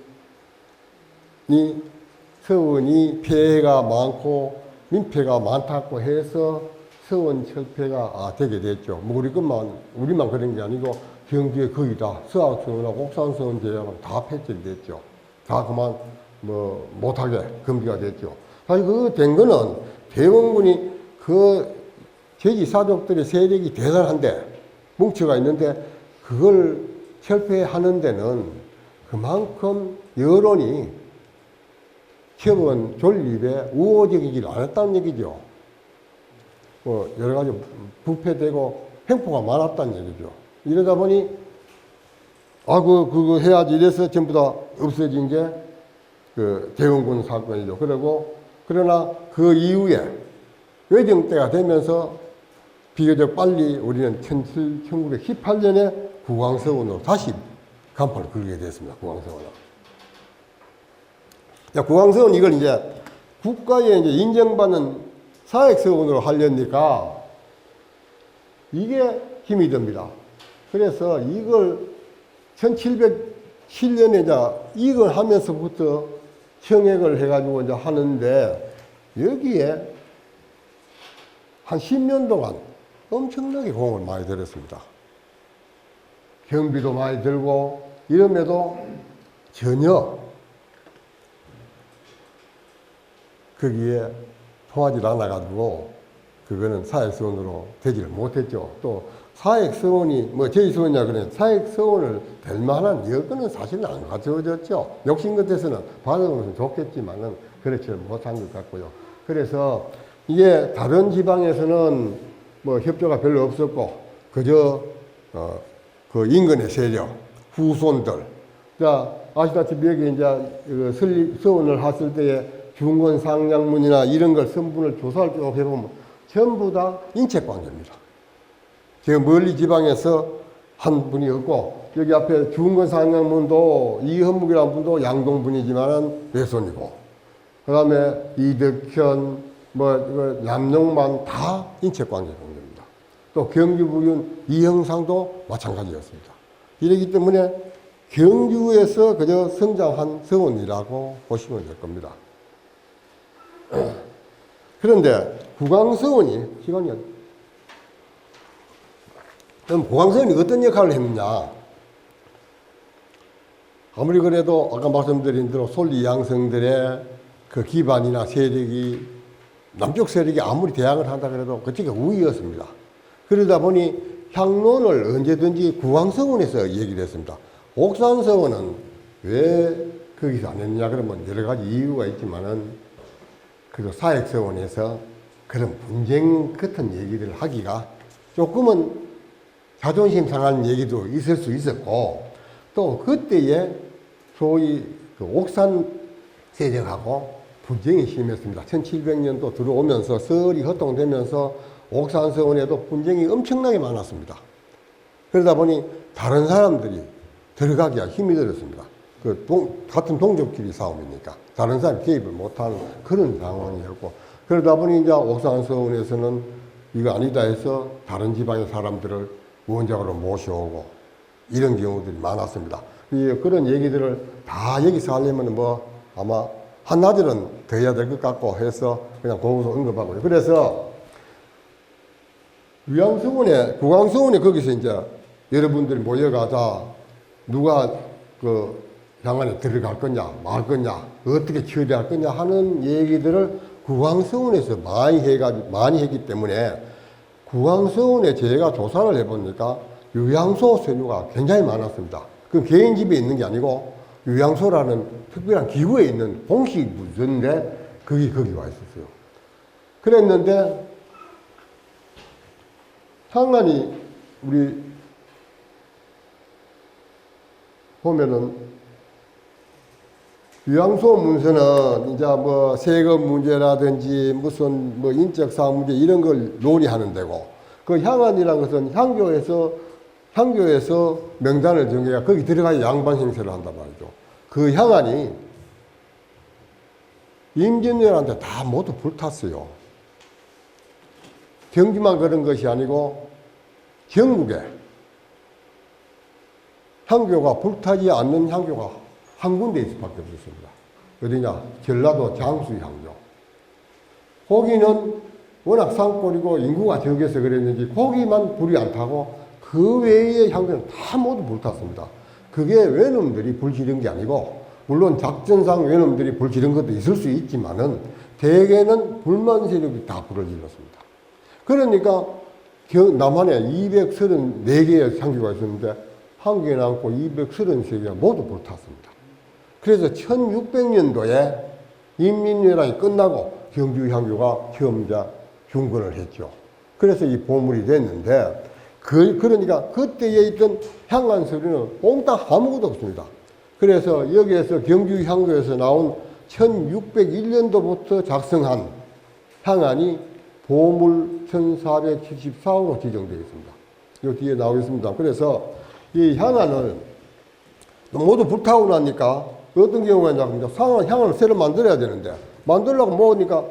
서원이 폐해가 많고 민폐가 많다고 해서 서원 철폐가 되게 됐죠. 우리만 그런 게 아니고 경주에 거의 다 서학서원하고 옥산서원 제약은 다 폐출됐죠. 다 그만 못하게 금지가 됐죠. 사실 그거 된 거는 대원군이 그 제지사족들의 세력이 대단한데 뭉쳐가 있는데 그걸 철폐하는 데는 그만큼 여론이 처분 존립에 우호적이지 않았다는 얘기죠. 여러 가지 부패되고 횡포가 많았다는 얘기죠. 이러다 보니 그거 해야지 이래서 전부 다 없어진 게 그 대원군 사건이죠. 그러나 그 이후에 외정 때가 되면서 비교적 빨리 우리는 1918년에 국왕서원으로 다시 간판을 걸게 됐습니다. 국왕서원으로. 국왕서원 이걸 이제 국가에 이제 인정받는 사획서원으로 하려니까 이게 힘이 듭니다. 그래서 이걸 1707년에 이걸 하면서부터 청약을 해가지고 이제 하는데 여기에 한 10년 동안 엄청나게 공을 많이 들였습니다. 경비도 많이 들고 이럼에도 전혀 거기에 통하지 않아가지고 그거는 사획서원으로 되지를 못했죠. 또 사획서원이 제지서원이냐 그래 사획서원을 될 만한 여건은 사실은 안 가져졌죠. 욕심 같아서는 받아오면 좋겠지만은 그렇지 못한 것 같고요. 그래서 이게 다른 지방에서는 협조가 별로 없었고 그저 그 인근의 세력 후손들 아시다시피 여기 이제 서원을 했을 때에 중건 상량문이나 이런 걸 선분을 조사를 쭉 해보면 전부 다 인척관계입니다. 지금 멀리 지방에서 한 분이 없고 여기 앞에 중건 상량문도 이헌묵이라는 분도 양동분이지만은 외손이고 그 다음에 이덕현 남용만 다 인척관계 관계입니다. 또 경주부윤 이형상도 마찬가지였습니다. 이러기 때문에 경주에서 그저 성장한 서원이라고 보시면 될 겁니다. 그런데 국왕서원이 그럼 국왕서원이 어떤 역할을 했느냐? 아무리 그래도 아까 말씀드린 대로 솔리 양성들의 그 기반이나 세력이 남쪽 세력이 아무리 대항을 한다 그래도 그쪽이 우위였습니다. 그러다 보니 향론을 언제든지 구황서원에서 얘기를 했습니다. 옥산서원은 왜 거기서 안 했느냐 그러면 여러 가지 이유가 있지만은 그래도 사액서원에서 그런 분쟁 같은 얘기들을 하기가 조금은 자존심 상하는 얘기도 있을 수 있었고 또 그때에 소위 그 옥산 세력하고 분쟁이 심했습니다. 1700년도 들어오면서 설이 허통되면서 옥산서원에도 분쟁이 엄청나게 많았습니다. 그러다 보니 다른 사람들이 들어가기가 힘이 들었습니다. 같은 동족끼리 싸움이니까 다른 사람이 개입을 못하는 그런 상황이었고 그러다 보니 이제 옥산서원에서는 이거 아니다 해서 다른 지방의 사람들을 원작으로 모셔오고 이런 경우들이 많았습니다. 그런 얘기들을 다 여기서 하려면 뭐 아마 한나절은 더 해야 될 것 같고 해서 그냥 거기서 언급하고요. 그래서 구광서원에 거기서 이제 여러분들이 모여가자 누가 그 향안에 들어갈 거냐 말 거냐 어떻게 처리할 거냐 하는 얘기들을 구광서원에서 많이 했기 때문에 구광서원에 제가 조사를 해보니까 유양소 서류가 굉장히 많았습니다. 그 개인 집에 있는 게 아니고 유양소라는 특별한 기구에 있는 공식 문서인데 거기 와 있었어요. 그랬는데 향안이 우리 보면은 유양소 문서는 이제 뭐 세금 문제라든지 무슨 뭐 인적 사항 문제 이런 걸 논의하는 데고 그 향안이라는 것은 향교에서 명단을 정해야 거기 들어가야 양반 행세를 한단 말이죠. 그 향안이 임진왜란때 다 모두 불탔어요. 경주만 그런 것이 아니고 전국에 향교가 불타지 않는 향교가 한 군데 있을 수밖에 없었습니다. 어디냐? 전라도 장수 향교. 거기는 워낙 산골이고 인구가 적어서 그랬는지 거기만 불이 안 타고 그 외의 향교는 다 모두 불탔습니다. 그게 외놈들이 불 지른 게 아니고 물론 작전상 외놈들이 불 지른 것도 있을 수 있지만은 대개는 불만 세력이 다 불을 질렀습니다. 그러니까 남한에 234개의 향교가 있었는데 한 개 남고 233개가 모두 불탔습니다. 그래서 1600년도에 인민회란이 끝나고 경주 향교가 처음 중건을 했죠. 그래서 이 보물이 됐는데 그러니까 그때에 있던 향안 서류는 몽땅 아무것도 없습니다. 그래서 여기에서 경주 향교에서 나온 1601년도부터 작성한 향안이 보물 1474호로 지정되어 있습니다. 이 뒤에 나오겠습니다. 그래서 이 향안을 모두 불타고 나니까 어떤 경우가 있냐면 향안을 새로 만들어야 되는데 만들려고 모으니까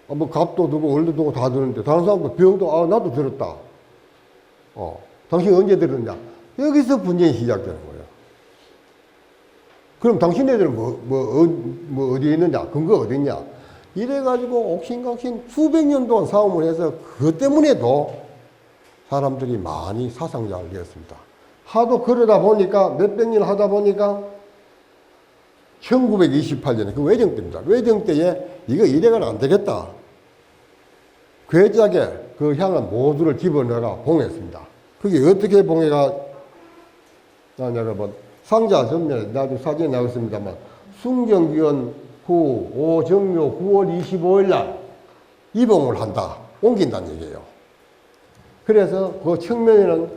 뭐 값도 두고 얼도 두고 다 드는데 다른 사람도 병도 나도 들었다. 당신 언제 들었냐? 여기서 분쟁이 시작되는 거예요. 그럼 당신네들은 뭐 어디에 있느냐? 근거 어디 있냐? 이래가지고 옥신각신 수백 년 동안 싸움을 해서 그것 때문에도 사람들이 많이 사상자를 내었습니다. 하도 그러다 보니까 몇백 년 하다 보니까 1928년에 그 외정 때입니다. 외정 때에 이거 이래가는 안 되겠다. 괴작에 그 향안 모두를 집어넣어가 봉했습니다. 그게 어떻게 봉해가 나냐면 상자 전면에 나도 사진에 나왔습니다만 숭정기원 후 오정묘 9월 25일 날 이봉을 한다. 옮긴다는 얘기예요. 그래서 그 측면에는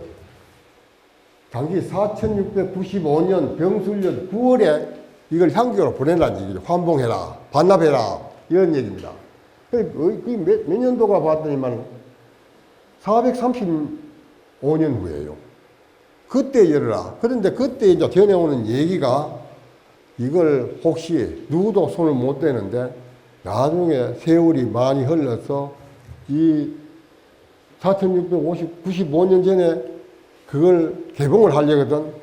당시 4695년 병술년 9월에 이걸 향교로 보내라는 얘기죠. 환봉해라, 반납해라 이런 얘기입니다. 몇 년도가 봤더니만 435년 후에요. 그때 열어라. 그런데 그때 이제 전해오는 얘기가 이걸 혹시 누구도 손을 못 대는데 나중에 세월이 많이 흘러서 이 4695년 전에 그걸 개봉을 하려거든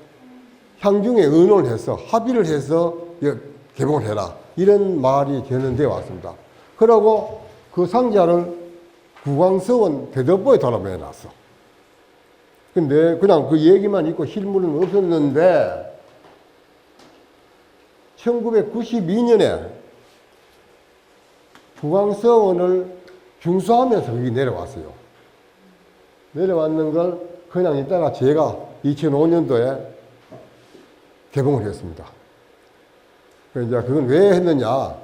향중에 의논을 해서 합의를 해서 개봉을 해라. 이런 말이 전해되어 왔습니다. 그러고 그 상자를 구광서원 대덕보에 달아내 놨어. 근데 그냥 그 얘기만 있고 실물은 없었는데 1992년에 국왕서원을 중수하면서 거기 내려왔어요. 내려왔는 걸 그냥 있다가 제가 2005년도에 개봉을 했습니다. 이제 그건 왜 했느냐.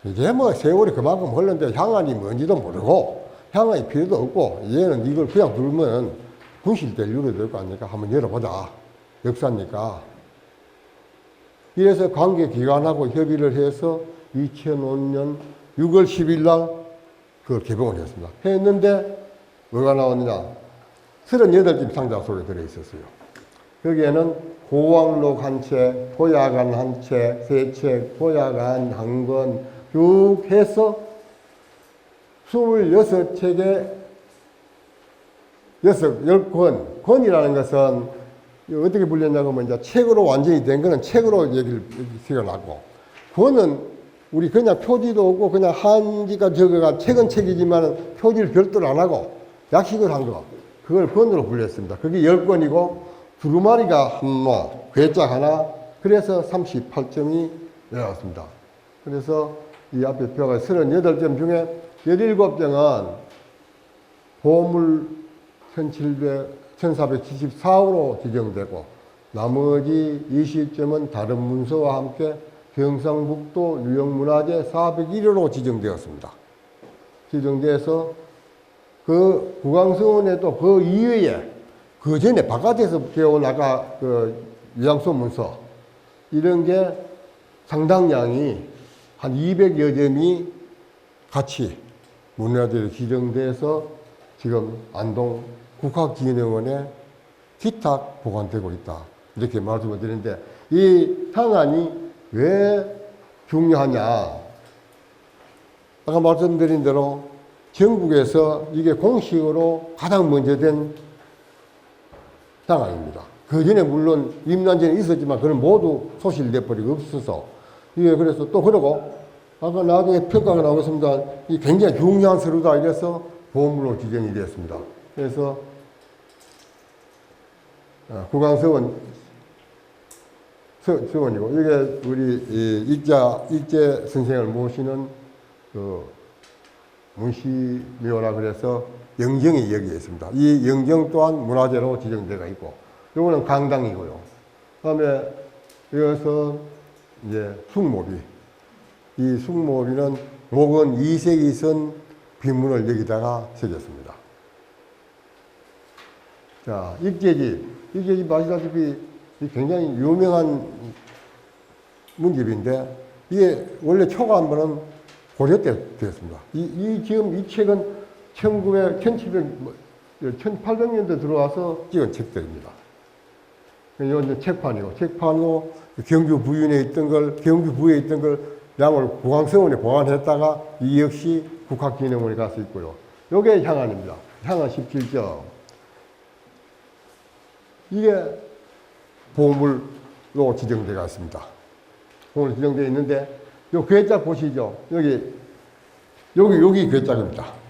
이제 뭐 세월이 그만큼 흘렀는데 향안이 뭔지도 모르고 향안이 필요도 없고 얘는 이걸 그냥 두르면 분실될 유료도 될 거 아닙니까? 한번 열어보자. 역사니까. 이래서 관계기관하고 협의를 해서 2005년 6월 10일 날 그걸 개봉을 했습니다. 했는데 뭐가 나왔느냐. 38집 상자소리 들어있었어요. 거기에는 고왕록 한 책, 고야간 한 책, 세 책, 고야간 한 권 쭉 해서 26책에 10권. 권이라는 것은 어떻게 불렸냐고 하면 이제 책으로 완전히 된 거는 책으로 얘기를 세워놨고, 권은 우리 그냥 표지도 없고 그냥 한지가 적어가 책은 책이지만 표지를 별도로 안 하고 약식을 한 거. 그걸 권으로 불렸습니다. 그게 10권이고 두루마리가 하나, 괴짝 하나, 그래서 38점이 나왔습니다. 그래서 이 앞에 표가 38점 중에 17점은 보물 1474호로 지정되고 나머지 20점은 다른 문서와 함께 경상북도 유형문화재 401호로 지정되었습니다. 지정돼서 그 국왕서원에도 그 이외에 그 전에 바깥에서 배운 아까 그 유양소 문서 이런 게 상당량이 한 200여 점이 같이 문화재로 지정돼서 지금 안동 국학기념원에 기탁 보관되고 있다. 이렇게 말씀을 드리는데 이 향안이 왜 중요하냐. 아까 말씀드린 대로 전국에서 이게 공식으로 가장 먼저 된 향안입니다. 그 전에 물론 임난전에 있었지만 그건 모두 소실돼 버리고 없어서 이게 그래서 또 그러고 아까 나중에 평가가 나오겠습니다. 이 굉장히 중요한 서류다 이래서 보물로 지정이 되었습니다. 그래서 국왕서원 서원이고 이게 우리 일제 선생을 모시는 그 문시묘라 그래서 영정이 여기에 있습니다. 이 영정 또한 문화재로 지정되어 있고, 요거는 강당이고요. 그 다음에 여기서 이제 숭모비. 이 숭모비는 목은 2세기선 빈문을 여기다가 새겼습니다. 자, 익제집. 익제집 아시다시피 굉장히 유명한 문집인데, 이게 원래 초간본은 고려 때 되었습니다. 지금 이 책은 1800년대 들어와서 찍은 책들입니다. 이건 책판이고, 경주 부에 있던 걸 양을 국왕서원에 보관했다가 이 역시 국학기념원에 가서 있고요. 요게 향안입니다. 향안 17점. 이게 보물로 지정되어 있습니다. 보물로 지정되어 있는데, 요 괴짝 보시죠. 여기 괴짝입니다.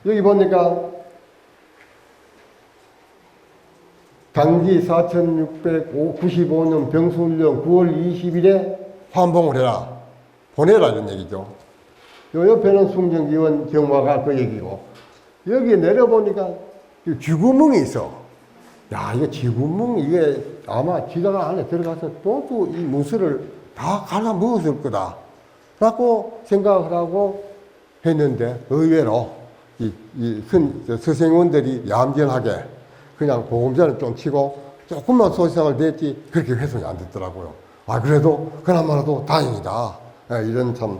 여기 보니까 당지 4695년 병술령 9월 20일에 환봉을 해라. 보내라 이런 얘기죠. 요 옆에는 숭정기원 정화가 그 얘기고, 여기 내려보니까 쥐구멍이 있어. 야, 이거 쥐구멍, 이게 아마 지다가 안에 들어가서 또 이 문서를 다 갈아 먹었을 거다. 라고 생각을 하고 했는데, 의외로 서생원들이 얌전하게 그냥 보금자를 좀 치고 조금만 소지상을 냈지 그렇게 훼손이 안 됐더라고요. 아, 그래도 그나마라도 다행이다. 이런 참.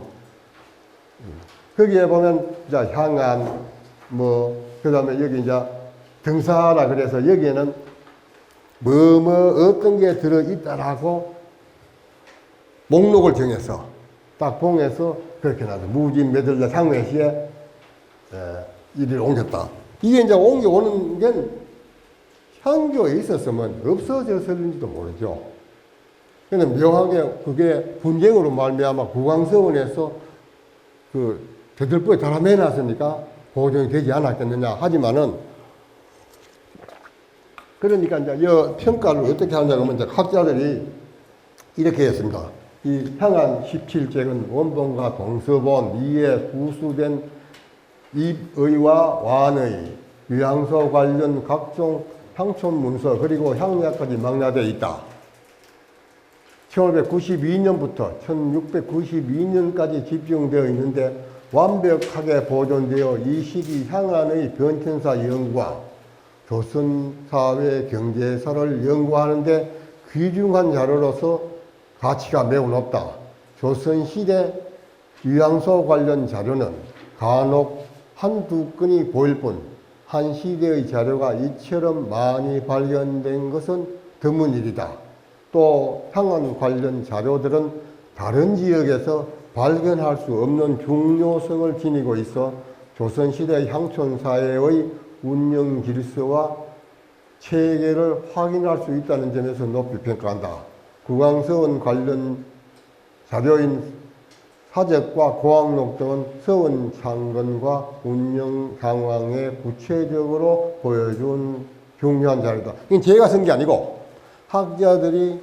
거기에 보면 이제 향안, 그 다음에 여기 이제 등사라 그래서 여기에는 어떤 게 들어있다라고 목록을 정해서 딱 봉해서 그렇게 놔둬. 무진 매들라 상회시에 이리를 옮겼다. 이게 이제 옮겨오는 게 향교에 있었으면 없어졌을지도 모르죠. 근데 묘하게 그게 분쟁으로 말미암아 국왕서원에서 그 대들보에 달아매놨으니까 보존이 되지 않았겠느냐 하지만은, 그러니까 이제 이 평가를 어떻게 하냐고 하면 이제 학자들이 이렇게 했습니다. 이 향안 17쟁은 원본과 동서본 이에 구수된 입의와 완의 유향소 관련 각종 향촌 문서 그리고 향약까지 망라되어 있다. 1592년부터 1692년까지 집중되어 있는데 완벽하게 보존되어 이 시기 향안의 변천사 연구와 조선사회 경제사를 연구하는데 귀중한 자료로서 가치가 매우 높다. 조선시대 유향소 관련 자료는 간혹 한두 건이 보일 뿐 한 시대의 자료가 이처럼 많이 발견된 것은 드문 일이다. 또 향안 관련 자료들은 다른 지역에서 발견할 수 없는 중요성을 지니고 있어 조선시대 향촌사회의 운영 질서와 체계를 확인할 수 있다는 점에서 높이 평가한다. 국왕서원 관련 자료인 사적과 고항록 등은 서원 창건과 운영 상황에 구체적으로 보여준 중요한 자료다. 이건 제가 쓴 게 아니고 학자들이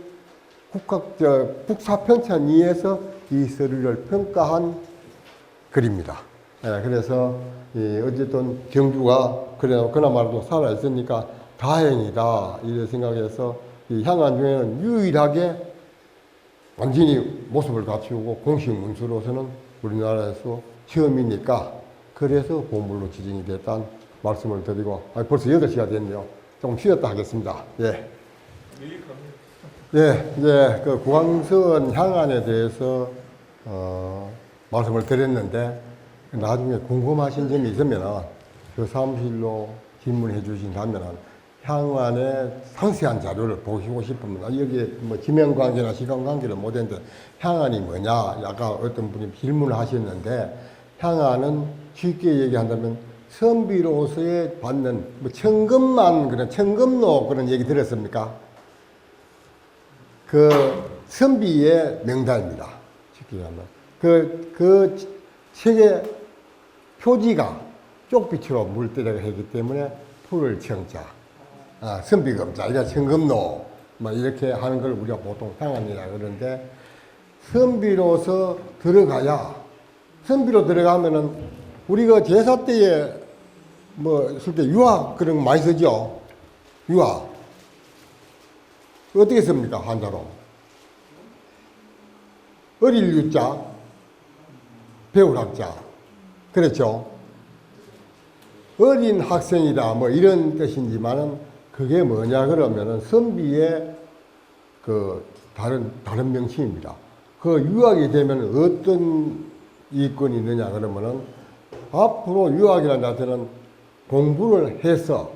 국사편찬위에서 이 서류를 평가한 글입니다. 그래서 어쨌든 경주가 그나마도 살아있으니까 다행이다 이렇게 생각해서 이 향안 중에는 유일하게 완전히 모습을 갖추고 공식 문서로서는 우리나라에서 처음이니까 그래서 보물로 지정이 됐다는 말씀을 드리고 벌써 8시가 됐네요. 조금 쉬었다 하겠습니다. 예. 예, 이제 그 국왕서원 향안에 대해서 말씀을 드렸는데 나중에 궁금하신 점이 있으면 그 사무실로 질문해 주신다면 향안의 상세한 자료를 보시고 싶으면 여기에 뭐 지명관계나 시간관계를 못했는데 향안이 뭐냐 아까 어떤 분이 질문을 하셨는데 향안은 쉽게 얘기한다면 선비로서의 받는 뭐 천금만 그런 천금로 그런 얘기 들었습니까? 그 선비의 명단입니다. 쉽게 얘기하면 그 책의 표지가 쪽빛으로 물때가 했기 때문에 풀을 청자 선비금자, 이게 천금로, 뭐 이렇게 하는 걸 우리가 보통 향안이라 그러는데, 선비로서 들어가야, 선비로 들어가면은, 우리가 제사 때에, 뭐, 쓸 때 유학 그런 거 많이 쓰죠? 유학. 어떻게 씁니까, 한자로? 어릴 유자, 배울 학자. 그렇죠? 어린 학생이다, 뭐 이런 뜻이지만은, 그게 뭐냐 그러면은 선비의 그 다른 명칭입니다. 그 유학이 되면 어떤 이권이 있느냐 그러면은 앞으로 유학이라는 자체는 공부를 해서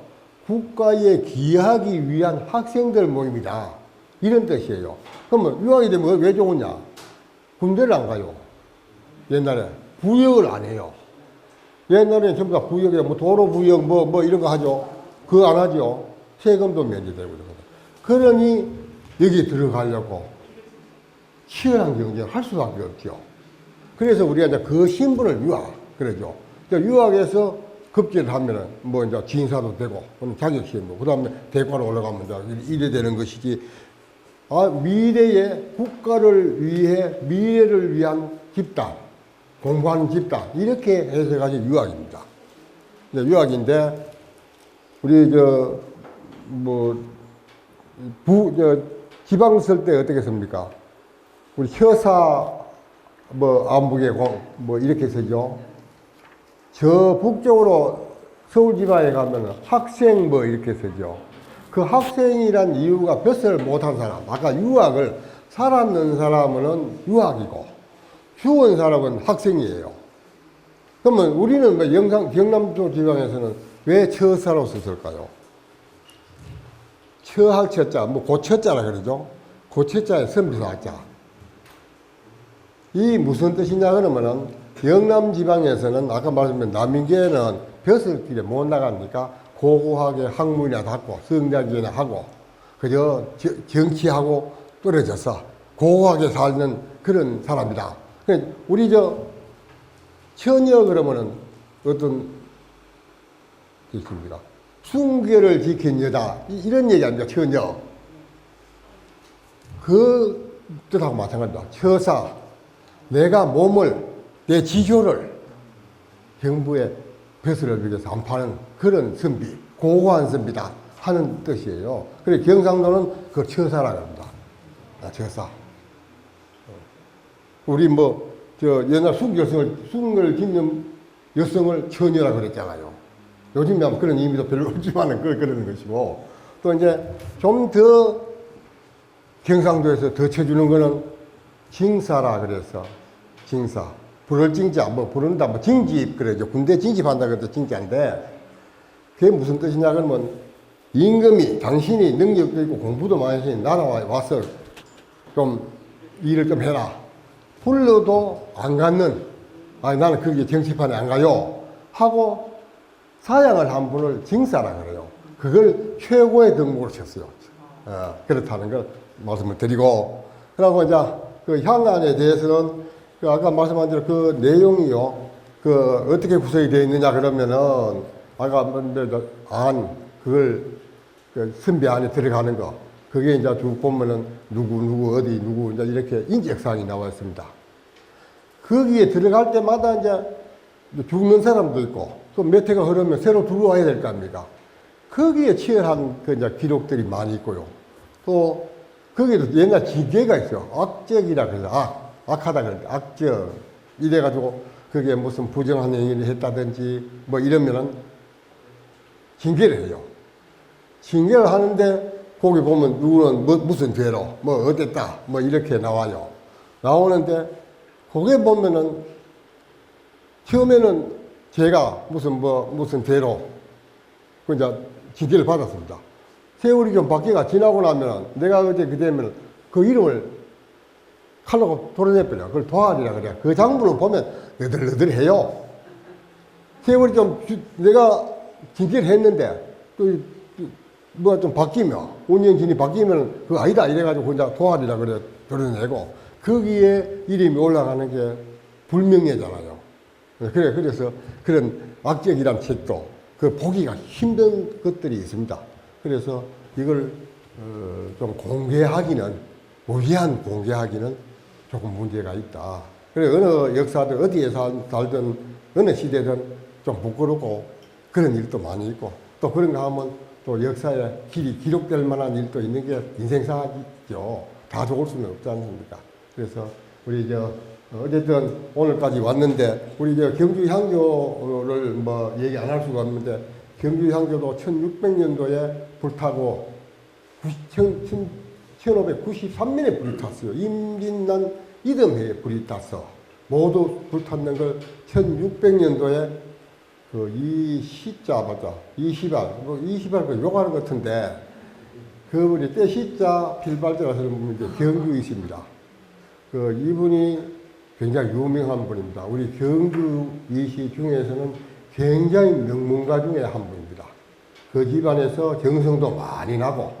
국가에 기여하기 위한 학생들 모임이다. 이런 뜻이에요. 그러면 유학이 되면 왜 좋으냐? 군대를 안 가요. 옛날에 부역을 안 해요. 옛날에는 전부 다 부역이야. 뭐 도로 부역 뭐 이런 거 하죠. 그거 안 하죠. 세금도 면제되고 그러거든. 그러니 여기 들어가려고 치열한 경쟁을 할 수밖에 없죠. 그래서 우리가 이제 그 신분을 유학 그러죠. 유학에서 급제를 하면은 뭐 이제 진사도 되고 자격시험도 그다음에 대과로 올라가면 이제 이래 되는 것이지. 미래의 국가를 위해 미래를 위한 집단 공부하는 집단 이렇게 해석하지 유학입니다. 유학인데 우리 지방 쓸 때 어떻게 씁니까? 우리 효사, 안북에 이렇게 쓰죠. 저 북쪽으로 서울 지방에 가면 학생 이렇게 쓰죠. 그 학생이란 이유가 벼슬 못한 사람. 아까 유학을 살았는 사람은 유학이고, 죽은 사람은 학생이에요. 그러면 우리는 경남 쪽 지방에서는 왜 처사로 썼을까요? 처학처자, 고처자라 그러죠. 고처자의 선비사학자. 이 무슨 뜻이냐 그러면은 영남 지방에서는 아까 말씀드린 남인계는 벼슬길에 못 나가니까 고고하게 학문이나 닫고 성대학이나 하고 그저 정치하고 떨어져서 고고하게 살는 그런 사람이다. 우리 처녀 그러면은 어떤 뜻입니까? 순결을 지킨 여자 이런 얘기 아닙니까? 처녀. 그 뜻하고 마찬가지다. 처사, 내가 몸을, 내 지조를 경부의 벼슬을 위해서 안파는 그런 선비, 고고한 선비다 하는 뜻이에요. 그래서 경상도는 그 처사라고 합니다. 처사. 우리 옛날 숙을 짓는 여성을 처녀라고 그랬잖아요. 요즘에 하면 그런 의미도 별로 없지만은 그러는 것이고, 또 이제 좀 더 경상도에서 더 쳐주는 거는 징사라 그래서, 징사. 부를 징자, 부른다, 징집, 그래죠. 군대 징집한다 그래도 징자인데, 그게 무슨 뜻이냐, 그러면, 임금이, 당신이 능력도 있고 공부도 많이 하시니 나라에 와서 좀 일을 좀 해라. 불러도 안 갔는, 나는 거기 정치판에 안 가요. 하고 사양을 한 분을 징사라 그래요. 그걸 최고의 등목으로 쳤어요. 그렇다는 걸 말씀을 드리고, 그리고 이제 그 향안에 대해서는 아까 말씀한 대로 그 내용이요. 어떻게 구성이 되어 있느냐 그러면은, 아까 그걸 선비 안에 들어가는 거. 그게 이제 쭉 보면은 누구, 어디, 누구, 이제 이렇게 인적사항이 나와 있습니다. 거기에 들어갈 때마다 이제 죽는 사람도 있고, 또 몇 해가 흐르면 새로 들어와야 될 거 아닙니까? 거기에 치열한 이제 기록들이 많이 있고요. 또, 거기에도 옛날 기계가 있어요. 악적이라 그래서, 악하다 그럴 악적. 이래가지고, 그게 무슨 부정한 행위를 했다든지, 이러면은, 징계를 해요. 징계를 하는데, 거기 보면 누구는 무슨 죄로, 어땠다, 이렇게 나와요. 나오는데, 거기에 보면은, 처음에는 제가 무슨 죄로, 이제 징계를 받았습니다. 세월이 좀 바뀌가 지나고 나면, 내가 어제 되면 그 이름을 칼로 도려내버려. 그걸 도하리라 그래. 그 장부를 보면 너덜너덜해요. 세월이 내가 징계를 했는데, 뭐가 좀 바뀌면, 운영진이 바뀌면 그거 아니다 이래가지고 혼자 도하리라 그래 도려내고, 거기에 이름이 올라가는 게 불명예잖아요. 그래서 그런 악적이란 책도 보기가 힘든 것들이 있습니다. 그래서 이걸 좀 공개하기는, 무리한 공개하기는 조금 문제가 있다. 그래 어느 역사든 어디에 살든 어느 시대든 좀 부끄럽고 그런 일도 많이 있고, 또 그런가 하면 또 역사에 기록될 만한 일도 있는 게 인생사죠. 다 좋을 수는 없지 않습니까? 그래서 우리 어쨌든 오늘까지 왔는데, 우리 경주 향교를 얘기 안 할 수가 없는데, 경주 향교도 1600년도에 불타고 1593년에 불이 탔어요. 임진난 이듬해에 불이 탔어. 모두 불탔는 걸 1600년도에 이 시자 맞아. 이시발 그 욕하는 것 같은데, 우리 때 시자 필발자라 하는 분이 경주이십니다. 이분이 굉장히 유명한 분입니다. 우리 경주 이시 중에서는 굉장히 명문가 중에 한 분입니다. 그 집안에서 정성도 많이 나고,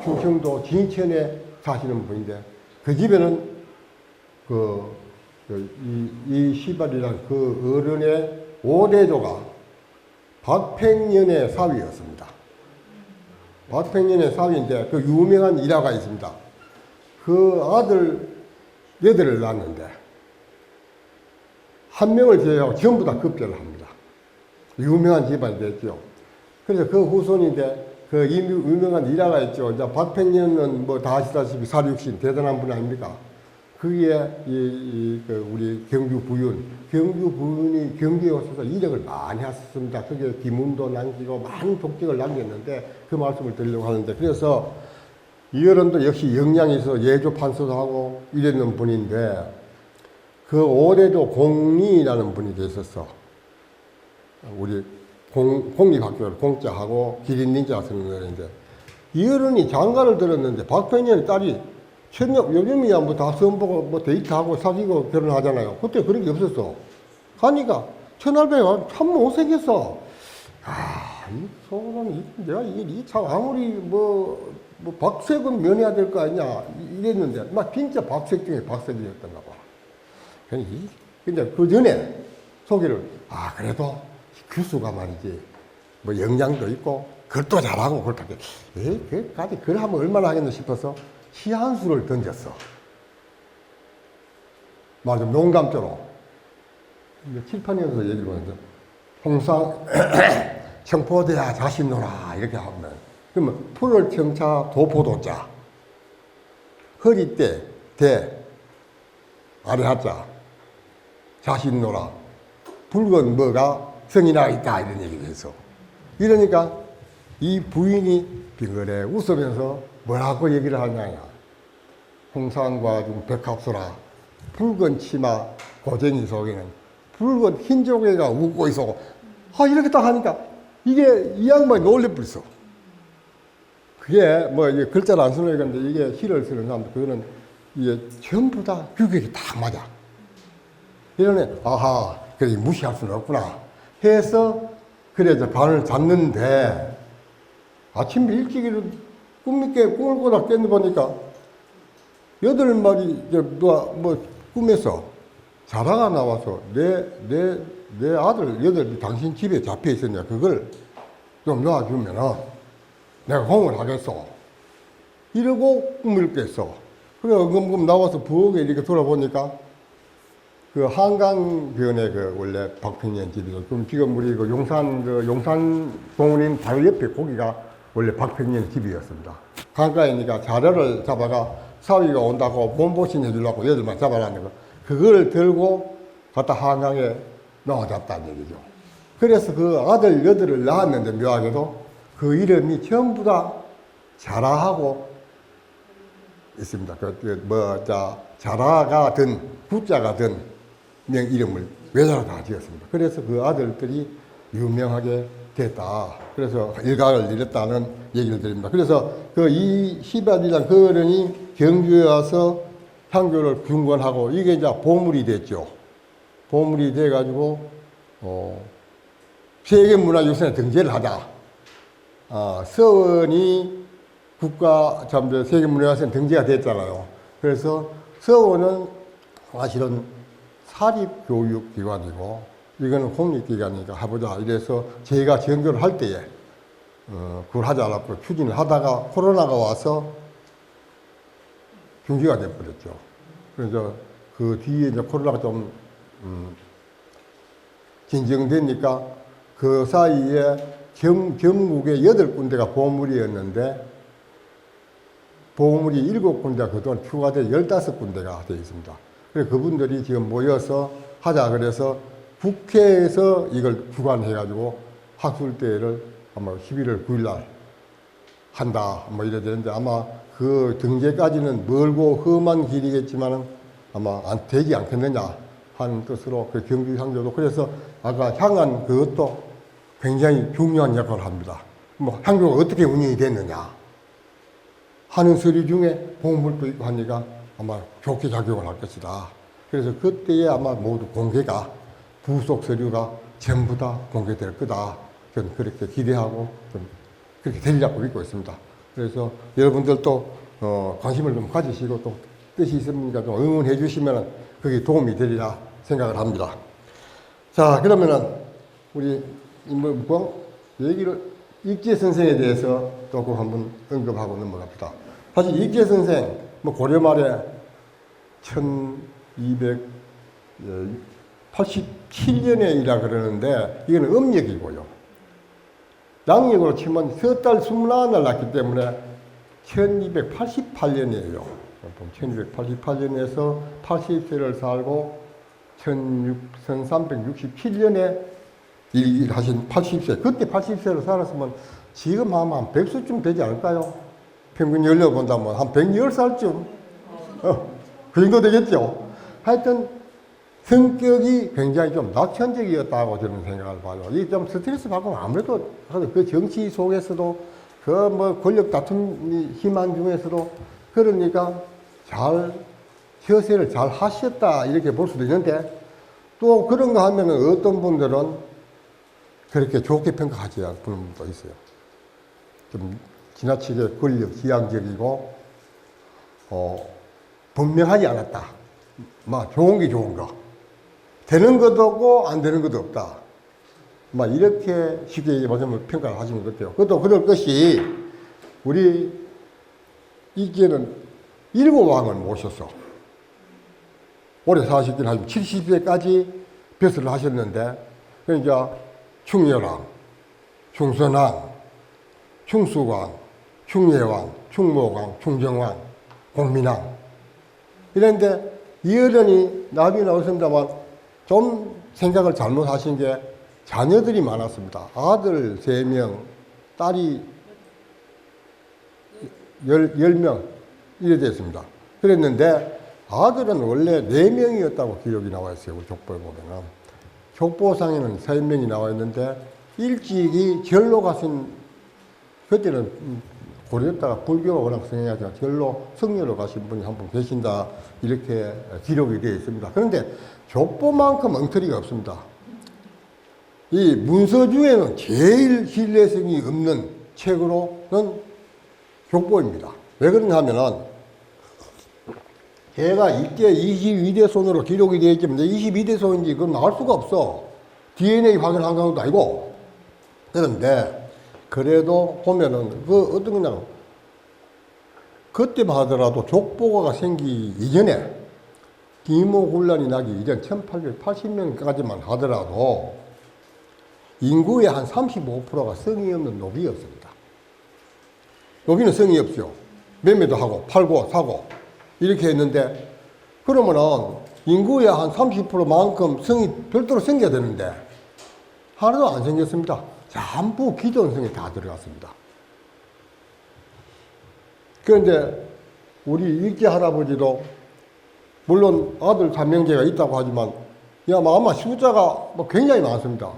충청도 진천에 사시는 분인데, 그 집에는 이 시발이라는 그 어른의 5대조가 박팽년의 사위였습니다. 박팽년의 사위인데, 그 유명한 일화가 있습니다. 그 아들 8을 낳았는데, 한 명을 제외하고 전부 다 급제를 합니다. 유명한 집안이 됐죠. 그래서 그 후손인데, 유명한 일화가 있죠. 이제 박팽년은 다 아시다시피 사륙신 대단한 분 아닙니까? 거기에 우리 경주 부윤이 경주에 오셔서 이력을 많이 하셨습니다. 그게 기문도 남기고 많은 족적을 남겼는데, 그 말씀을 드리려고 하는데, 그래서 이 어른도 역시 역량이 있어 예조 판서도 하고 이랬는 분인데, 그 5대조 공리라는 분이 계셨어. 우리 공립학교를 공짜하고 기린닌자 쓰는 거인데, 이 어른이 장가를 들었는데, 박팽년의 딸이 요즘이야 다 선보고 데이트하고 사귀고 결혼하잖아요. 그때 그런 게 없었어. 하니까 천할배가 참 못생겼어. 이 소는 내가 참 아무리 박색은 면해야 될 거 아니냐 이랬는데, 진짜 박색 중에 박색이었던가 봐. 근데 그 전에 소개를, 그래도 교수가 말이지, 영양도 있고, 글도 잘하고, 그렇다게, 그까지 글 하면 얼마나 하겠노 싶어서, 시 한 수를 던졌어. 맞아, 농담조로. 칠판에서 얘기를 하는데, 홍상, 청포대야 자신노라, 이렇게 하면. 그러면, 풀을 청차, 도포도자. 허리대, 대, 아래 하자. 자신노라. 붉은 뭐가 성이나 있다, 이런 얘기를 했어. 이러니까, 이 부인이 빙그레 웃으면서 뭐라고 얘기를 하냐냐. 홍상과 중 백합수라. 붉은 치마 고쟁이 속에는 붉은 흰 조개가 웃고 있어. 이렇게 딱 하니까 이게 이 양반이 놀래버렸어. 그게 뭐 이게 글자를 안 쓰는 건데 이게 시를 쓰는 사람들 그거는 이게 전부 다 규격이 딱 맞아. 이러네. 아하, 그래 무시할 수는 없구나. 해서 그래 이제 밤을 잤는데 아침 일찍 꿈있게 꿈을 꾸다 깼는데 보니까 8마리 뭐 꿈에서 자라가 나와서 내 아들 8이 당신 집에 잡혀 있었냐 그걸 좀 놔주면은 내가 공을 하겠어. 이러고 꿈을 깼어. 그래 엉금엉금 나와서 부엌에 이렇게 돌아보니까 그 한강변에 그 원래 박평년 집이죠. 그럼 지금 우리 그 용산 동림 바로 옆에 거기가 원래 박평년 집이었습니다. 강가이니까 자료를 잡아가 사위가 온다고 몸보신 해주려고 8만 잡아라는 거. 그걸 들고 갖다 한강에 넣어잡다는 얘기죠. 그래서 그 아들 8을 낳았는데 묘하게도 그 이름이 전부 다 자라하고 있습니다. 자라가 든 구자가 든 이름을 외자로 다 지었습니다. 그래서 그 아들들이 유명하게 됐다. 그래서 일가를 잃었다는 얘기를 드립니다. 그래서 그 이 시바디란 그 어른이 경주에 와서 향교를 중건하고 이게 이제 보물이 됐죠. 보물이 돼가지고 세계문화유산에 등재를 하자. 서원이 세계문화유산에 등재가 됐잖아요. 그래서 서원은 사실은 사립교육기관이고 이거는 공립기관이니까 해보자. 이래서 제가 전교를 할 때에 그걸 하자라고 추진을 하다가 코로나가 와서 중지가 돼버렸죠. 그래서 그 뒤에 이제 코로나가 좀 진정되니까 그 사이에 전국에 8군데가 보물이었는데 보물이 7군데가 그동안 추가돼 15군데가 되어 있습니다. 그래서 그분들이 지금 모여서 하자 그래서 국회에서 이걸 주관해가지고 학술대회를 아마 11월 9일 날 한다. 뭐 이래 되는데 아마 그 등재까지는 멀고 험한 길이겠지만은 아마 안 되지 않겠느냐 하는 뜻으로 그 경주 향교도 그래서 아까 향한 그것도 굉장히 중요한 역할을 합니다. 뭐 향교가 어떻게 운영이 됐느냐 하는 서류 중에 보물도 있고 하니까 아마 좋게 작용을 할 것이다. 그래서 그때에 아마 모두 공개가 부속 서류가 전부 다 공개될 거다. 저는 그렇게 기대하고 좀 그렇게 되리라고 믿고 있습니다. 그래서 여러분들도 관심을 좀 가지시고 또 뜻이 있습니까? 좀 응원해 주시면 그게 도움이 되리라 생각을 합니다. 자, 그러면은 우리 인물무광 얘기를 익재 선생에 대해서 조금 한번 언급하고 넘어갑시다. 사실 익재 선생 뭐 고려 말에 1287년에이라 그러는데 이거는 음력이고요. 양력으로 치면 3달 21날 났기 때문에 1288년이에요. 1288년에서 80세를 살고 1367년에 일하신 80세. 그때 80세를 살았으면 지금 아마 한 100세쯤 되지 않을까요? 평균 연령 본다면 한 110살쯤. 그 정도 되겠죠. 하여튼 성격이 굉장히 좀 낙천적이었다고 저는 생각을 봐요. 이 좀 스트레스 받고 아무래도 그 정치 속에서도 그 뭐 권력 다툼이 심한 중에서도 그러니까 처세를 잘 하셨다 이렇게 볼 수도 있는데 또 그런 거 하면은 어떤 분들은 그렇게 좋게 평가하지 않는 분도 있어요. 좀 지나치게 권력 지향적이고 분명하지 않았다. 막 좋은 게 좋은 거. 되는 것도 없고 안 되는 것도 없다. 막 이렇게 쉽게 말하면 평가를 하시는 것 같아요. 그것도 그럴 것이 우리 이제는 7왕을 모셔서 올해 사시긴 하지만 70세까지 벼슬을 하셨는데, 그러니까 충렬왕, 충선왕, 충수왕, 충예왕, 충모왕, 충정왕, 공민왕 이랬는데 이 어른이 나중에 나오셨습니다만 좀 생각을 잘못하신 게 자녀들이 많았습니다. 아들 3명, 딸이 10명 이래 됐습니다. 그랬는데 아들은 원래 4명이었다고 기록이 나와 있어요. 우리 족보에 보면은. 족보상에는 3명이 나와 있는데 일찍이 절로 가신, 그때는 고려였다가 불교가 워낙 성행하지만 절로 성녀로 가신 분이 한 분 계신다 이렇게 기록이 되어 있습니다. 그런데 족보만큼 엉터리가 없습니다. 이 문서 중에는 제일 신뢰성이 없는 책으로는 족보입니다. 왜 그러냐 하면은 걔가 이때 22대 손으로 기록이 되어 있지만 22대 손인지 그건 알 수가 없어. DNA 확인한 것도 아니고. 그런데 그래도 보면은 그 어떤 거냐, 그때만 하더라도 족보가 생기기 이전에 기모군란이 나기 이전 1880년까지만 하더라도 인구의 한 35%가 성이 없는 노비였습니다. 노비는 성이 없죠. 매매도 하고 팔고 사고 이렇게 했는데, 그러면은 인구의 한 30%만큼 성이 별도로 생겨야 되는데 하나도 안 생겼습니다. 전부 기존 성에 다 들어갔습니다. 그런데 우리 일제 할아버지도 물론 아들 3명제가 있다고 하지만 아마 숫자가 굉장히 많습니다.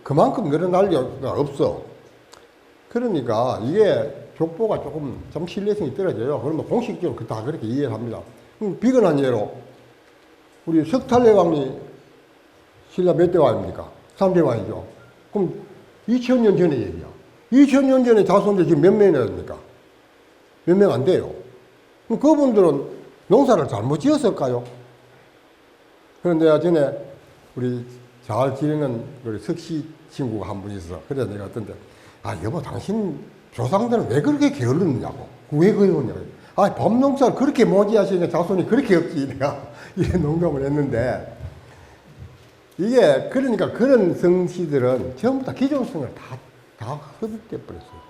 그만큼 늘어날 리가 없어. 그러니까 이게 족보가 좀 신뢰성이 떨어져요. 그러면 공식적으로 다 그렇게 이해를 합니다. 비근한 예로 우리 석탈래 왕이 신라 몇 대 왕입니까? 3대 왕이죠. 그럼 2000년 전의 얘기야. 2000년 전에 자손들 지금 몇 명이나 됩니까? 몇 명 안 돼요. 그럼 그분들은 농사를 잘못 지었을까요? 그런데 전에 우리 잘 지내는 우리 석시 친구가 한 분 있어. 그래서 내가 어떤데, 여보, 당신 조상들은 왜 그렇게 게을렀느냐고. 왜 그러냐고. 범농사를 그렇게 모지하시니까 자손이 그렇게 없지. 내가 이런 농담을 했는데, 이게 그러니까 그런 성씨들은 전부 다 기존성을 다 흡입돼 버렸어요.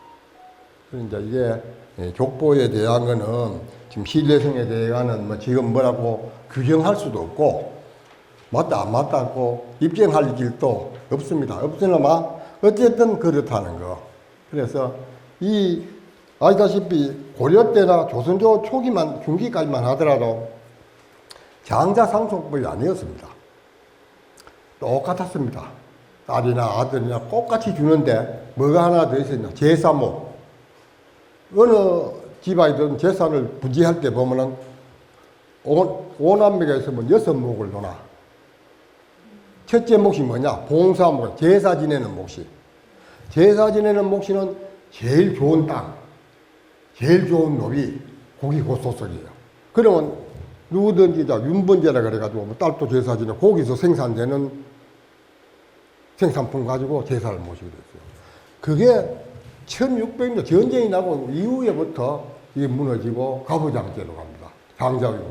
그러니까 이게 족보에 대한 거는 지금 신뢰성에 대한 지금 뭐라고 규정할 수도 없고 맞다 안 맞다고 입증할 길도 없습니다. 없으나 어쨌든 그렇다는 거. 그래서 아시다시피 고려 때나 조선조 초기만 중기까지만 하더라도 장자 상속법이 아니었습니다. 똑같았습니다. 딸이나 아들이나 똑같이 주는데 뭐가 하나 더 있었냐. 제사목. 어느 집안이든 재산을 분지할 때 보면은 오남매가 있으면 6목을 놓아. 첫째 몫이 뭐냐? 봉사목, 제사 지내는 몫이. 제사 지내는 몫이는 제일 좋은 땅, 제일 좋은 노비, 거기 그 소속이에요. 그러면 누구든지 윤번제라 그래가지고 딸도 제사 지내 거기서 생산되는 생산품 가지고 제사를 모시게 됐어요. 그게 1600년 전쟁이 나고 이후에부터 이게 무너지고 가부장제로 갑니다. 장자위로.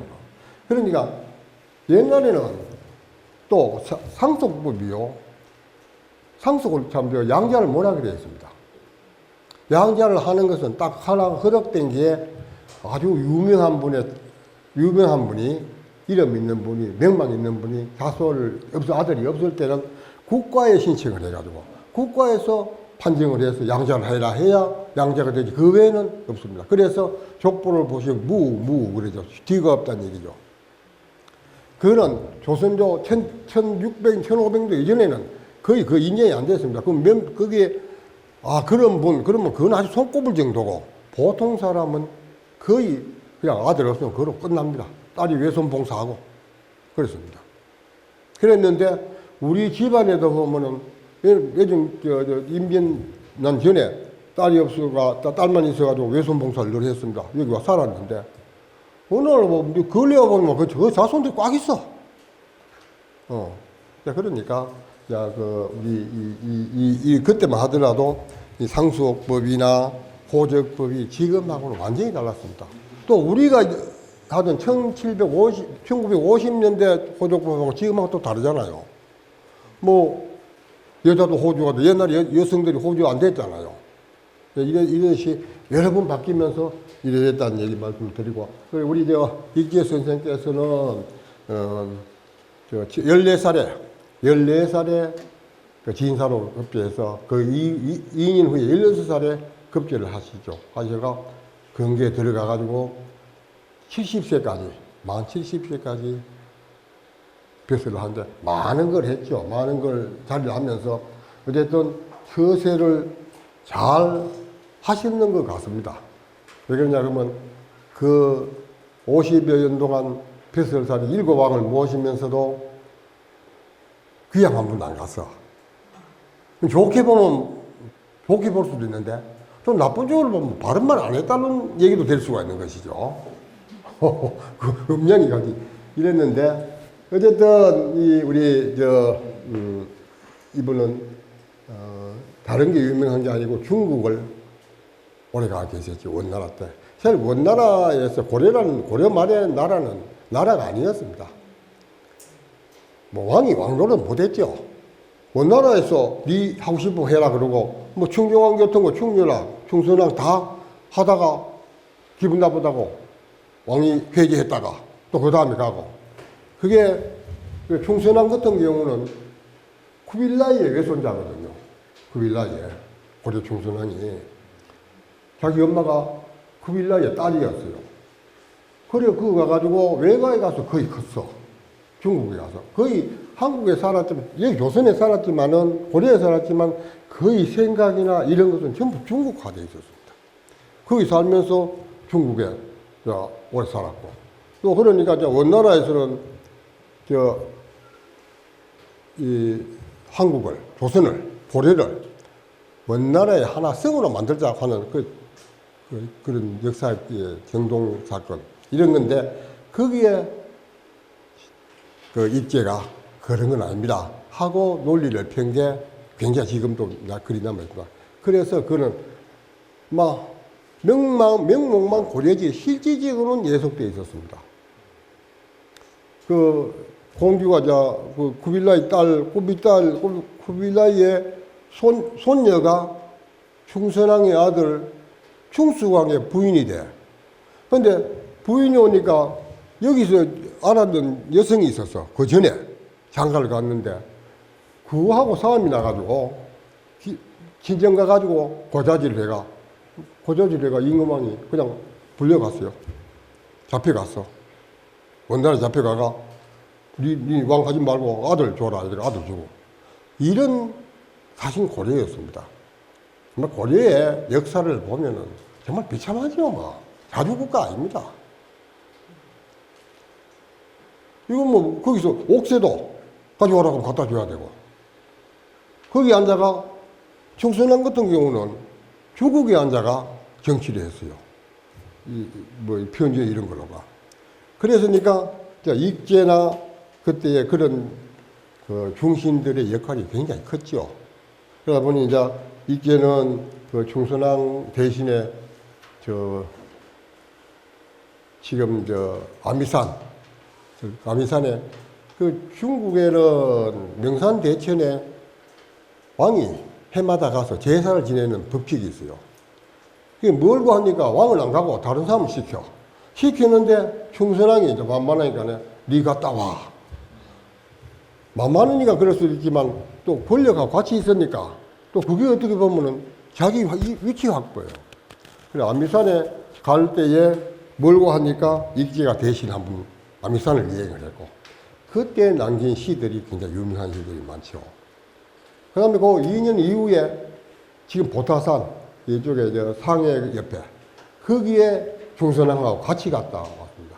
그러니까 옛날에는 또 상속법이요. 상속을 참 양자를 못하게 되어 있습니다. 양자를 하는 것은 딱 하나 허락된 게 아주 유명한 분이 이름 있는 분이 명망 있는 분이 아들이 없을 때는 국가에 신청을 해가지고 국가에서 판정을 해서 양자를 해야 양자가 되지 그 외에는 없습니다. 그래서 족보를 보시면 그러죠. 뒤가 없다는 얘기죠. 그거는 조선조 1600, 1500년 이전에는 거의 그 인정이 안 됐습니다. 그럼 그게 그러면 그건 아주 손꼽을 정도고 보통 사람은 거의 그냥 아들 없으면 그걸로 끝납니다. 딸이 외손봉사하고 그렇습니다. 그랬는데 우리 집안에도 보면은 요즘 임변 난 전에 딸만 있어가지고 외손봉사를 늘 했습니다. 여기 와 살았는데 어느 날 보면 걸레가 보면 그 자손들이 꽉 있어. 그러니까 우리 그때만 하더라도 이 상속법이나 호적법이 지금하고는 완전히 달랐습니다. 또 우리가 하던 1950년대 호주법하고 지금하고 또 다르잖아요. 뭐, 여자도 호주가 돼. 옛날에 여성들이 호주 안 됐잖아요. 이것이 여러 번 바뀌면서 이랬다는 얘기 말씀을 드리고, 우리 이기재 선생께서는, 14살에 그 지인사로 급제해서 그 2년 후에 16살에 급제를 하시죠. 하셔가 경계에 들어가가지고 70세까지, 만 70세까지 벼슬을 하는데 많은 걸 했죠. 많은 걸 자리를 하면서 어쨌든 처세를 잘 하시는 것 같습니다. 왜 그러냐 그러면 그 50여 년 동안 벼슬살이 7왕을 모시면서도 귀양 한 번도 안 갔어. 좋게 보면 좋게 볼 수도 있는데 좀 나쁜 쪽으로 보면 바른 말 안 했다는 얘기도 될 수가 있는 것이죠. 그 음양이 가지 이랬는데 어쨌든 우리 이분은 다른 게 유명한 게 아니고 중국을 오래 가 계셨죠. 원나라 때. 사실 원나라에서 고려 말의 나라는 나라가 아니었습니다. 뭐 왕이 왕노릇 못했죠. 원나라에서 네 하고 싶은 거 해라 그러고 뭐 충정왕 같은 거 충렬왕, 충선왕 다 하다가 기분 나쁘다고 왕이 회개했다가 또 그 다음에 가고 그게 충선왕 같은 경우는 쿠빌라이의 외손자거든요. 쿠빌라이의 고려 충선왕이 자기 엄마가 쿠빌라이의 딸이었어요. 그래 그거 가가지고 외가에 가서 거의 컸어. 중국에 가서 거의 한국에 살았지만 여기 조선에 살았지만은 고려에 살았지만 거의 생각이나 이런 것은 전부 중국화되어 있었습니다. 거기 살면서 중국에 오래 살았고 또 그러니까 원나라에서는 이 한국을 조선을 고려를 원나라의 하나 성으로 만들자 하는 그런 역사의 정동 사건 이런 건데 거기에 그 입제가 그런 건 아닙니다 하고 논리를 편 게 굉장히 지금도 글이 남아있다. 그래서 그는 막 명목만 고려지 실질적으로는 예속되어 있었습니다. 그 공주가 그 쿠빌라이 딸 쿠빌라이의 손녀가 충선왕의 아들 충수왕의 부인이 돼. 근데 부인이 오니까 여기서 알았던 여성이 있었어. 그 전에 장가를 갔는데 그거하고 싸움이 나가지고 친정 가가지고 고자질을 해가 임금왕이 그냥 불려갔어요. 잡혀갔어. 원나라에 잡혀가가 니 왕 하지 말고 아들 줘라. 아들 주고 이런 사실 고려였습니다. 정말 고려의 역사를 보면은 정말 비참하죠. 뭐 자주국가 아닙니다. 이건 뭐 거기서 옥새도 가져오라고 갖다 줘야 되고 거기 앉아가 충선왕 같은 경우는 조국에 앉아가 정치를 했어요. 뭐 편지 이런 걸로가. 그래서니까 익제나 그때의 그런 그 중신들의 역할이 굉장히 컸죠. 그러다 보니 이제 익제는 그 충선왕 대신에 지금 아미산에 그 중국에는 명산대천에 왕이 해마다 가서 제사를 지내는 법칙이 있어요. 그게 뭘고 하니까 왕을 안 가고 다른 사람을 시키는데 충선왕이 이제 만만하니까 네 갔다 와. 만만하니까 그럴 수도 있지만 또 권력하고 같이 있으니까 또 그게 어떻게 보면은 자기 위치 확보예요. 그래 아미산에 갈 때에 뭘고 하니까 익제가 대신 한번 아미산을 여행을 했고 그때 남긴 시들이 굉장히 유명한 시들이 많죠. 그 다음에 그 2년 이후에 지금 보타산 이쪽에 상해 옆에 거기에 충선왕하고 같이 갔다 왔습니다.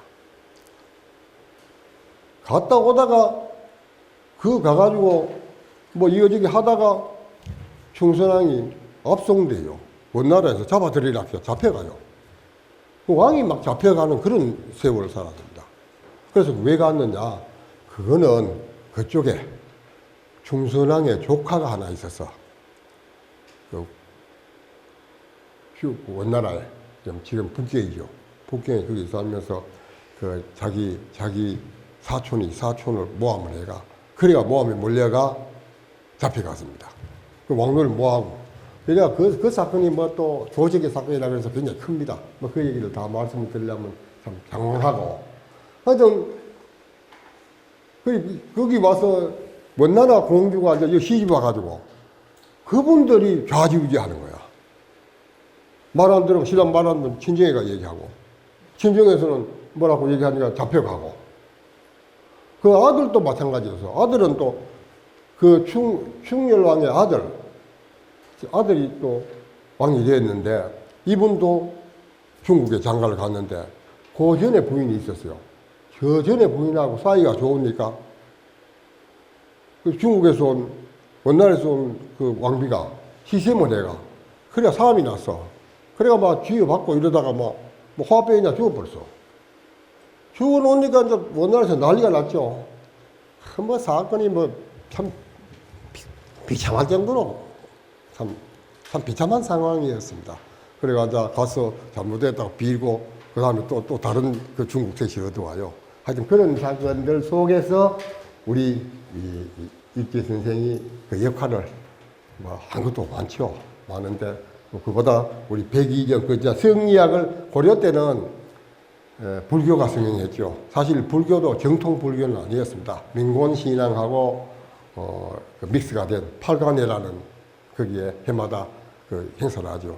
갔다 오다가 가가지고 뭐 이거저기 하다가 충선왕이 압송돼요. 원나라에서 잡아들이라 해서 잡혀가요. 왕이 막 잡혀가는 그런 세월을 살았습니다. 그래서 왜 갔느냐? 그거는 그쪽에 충선왕의 조카가 하나 있었어. 원나라에 지금 북경이죠. 북경에 거기 살면서 자기 사촌을 모함을 해가. 그래가 모함에 몰려가 잡혀갔습니다. 그 왕노를 모하고. 그러니까 그 사건이 뭐 또 조직의 사건이라 그래서 굉장히 큽니다. 뭐 그 얘기를 다 말씀을 드리려면 참 장황하고. 하여튼, 거기 와서 원나라 공주가 이제 여기 시집 와가지고 그분들이 좌지우지 하는 거야. 말 안 들으면, 신랑 말 안 들으면 친정애가 얘기하고, 친정에서는 뭐라고 얘기하니까 잡혀가고. 그 아들도 마찬가지였어. 아들은 또 그 충렬왕의 아들이 또 왕이 되었는데, 이분도 중국에 장가를 갔는데, 그 전에 부인이 있었어요. 저 전에 부인하고 사이가 좋으니까, 그 중국에서 원나라에서 온 그 왕비가 희생을 해가. 그래야 사람이 났어. 그래가 막 쥐어받고 이러다가 뭐 화병이나 죽어버렸어. 죽어놓으니까 이제 원나라에서 난리가 났죠. 뭐 사건이 뭐 참 비참할 정도로 참 비참한 상황이었습니다. 그래가 이제 가서 잘못했다고 빌고, 그 다음에 또 다른 그 중국 택시 얻어와요. 하여튼 그런 사건들 속에서 우리 이익재 선생이 그 역할을 뭐 한 것도 많죠. 많은데, 그보다 우리 백이정, 성리학을 고려 때는 불교가 성행했죠. 사실 불교도 정통 불교는 아니었습니다. 민곤 신앙하고 그 믹스가 된 팔관회라는 거기에 해마다 그 행사를 하죠.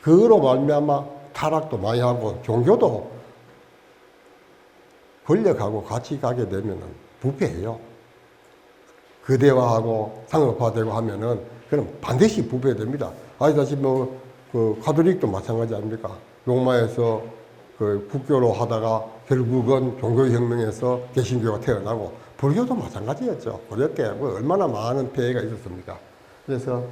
그로 말미암아 타락도 많이 하고 종교도 권력하고 같이 가게 되면은 부패해요. 거대화하고 상업화되고 하면은 그럼 반드시 부패됩니다. 아시다시피 그 가톨릭도 마찬가지 아닙니까? 로마에서 그 국교로 하다가 결국은 종교혁명에서 개신교가 태어나고, 불교도 마찬가지였죠. 고려 때 뭐 얼마나 많은 폐해가 있었습니까? 그래서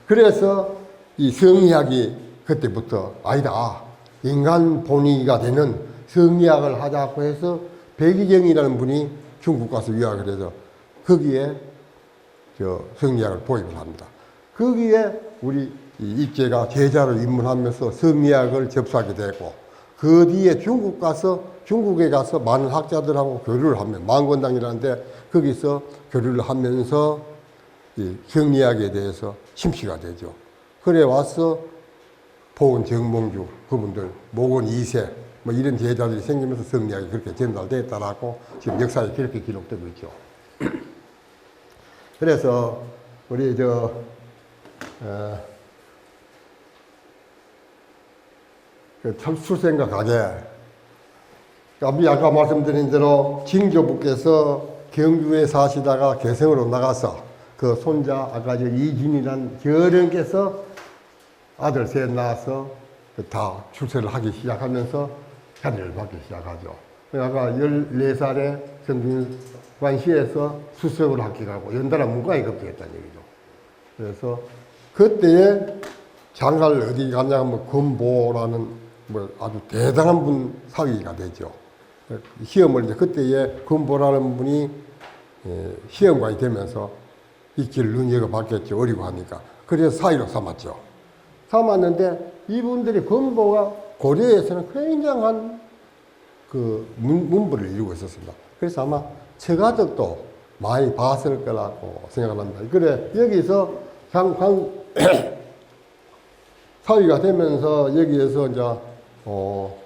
그래서 이 성리학이 그때부터 아니다. 인간 본위가 되는 성리학을 하자고 해서 백이정이라는 분이 중국 가서 유학을 해서 거기에 성리학을 도입을 합니다. 거기에 우리 익재가 제자로 입문하면서 성리학을 접수하게 되고, 그 뒤에 중국에 가서 많은 학자들하고 교류를 하면, 망건당이라는데 거기서 교류를 하면서 이 성리학에 대해서 심취가 되죠. 그래 와서 보은 정몽주 그분들, 목원 2세 뭐 이런 제자들이 생기면서 성리학이 그렇게 전달됐다라고 지금 역사에 그렇게 기록되고 있죠. 그래서 우리 그 출생과 가계, 아까 말씀드린 대로 징조부께서 경주에 사시다가 개성으로 나가서 그 손자 아까 이진이란 결혼께서 아들 셋 낳아서 다 출세를 하기 시작하면서 자리를 받기 시작하죠. 아까 14살에 성균관시에서 수석으로 합격하고 연달아 문과에 급제했다는 얘기죠. 그래서 그때에 장가를 어디 갔냐 하면 금보라는 뭐 아주 대단한 분 사위가 되죠. 시험을 이제 그때에 금보라는 분이 시험관이 되면서 익지를 눈여겨봤겠죠. 어리고 하니까. 그래서 사위로 삼았죠. 삼았는데 이분들이 금보가 고려에서는 굉장한 그 문부를 이루고 있었습니다. 그래서 아마 처가덕도 많이 봤을 거라고 생각합니다. 그래 여기서 사위가 되면서 여기에서 이제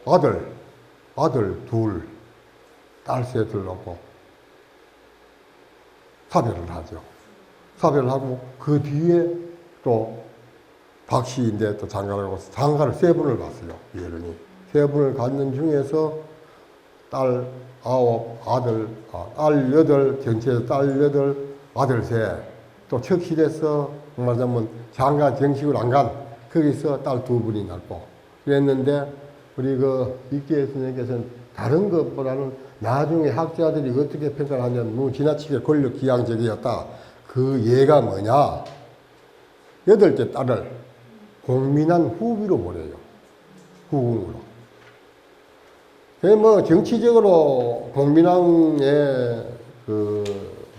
아들 둘, 딸 셋을 놓고 사별을 하죠. 사별을 하고 그 뒤에 또 박씨인데 또 장가를 가서 장가를 3번을 갔어요. 예른이 3번을 갔는 중에서 딸 9, 딸 8, 전체에서 딸 8, 아들 3. 또 척실에서 말하자면 장가 정식으로 안 간 거기서 딸 2분이 낳고 그랬는데, 우리 그 익재 선생님께서는 다른 것보다는 나중에 학자들이 어떻게 평가를 하냐면 너무 지나치게 권력 기양적이었다. 그 예가 뭐냐? 8째 딸을 공민한 후비로 보내요. 후궁으로. 뭐 정치적으로 공민왕의 그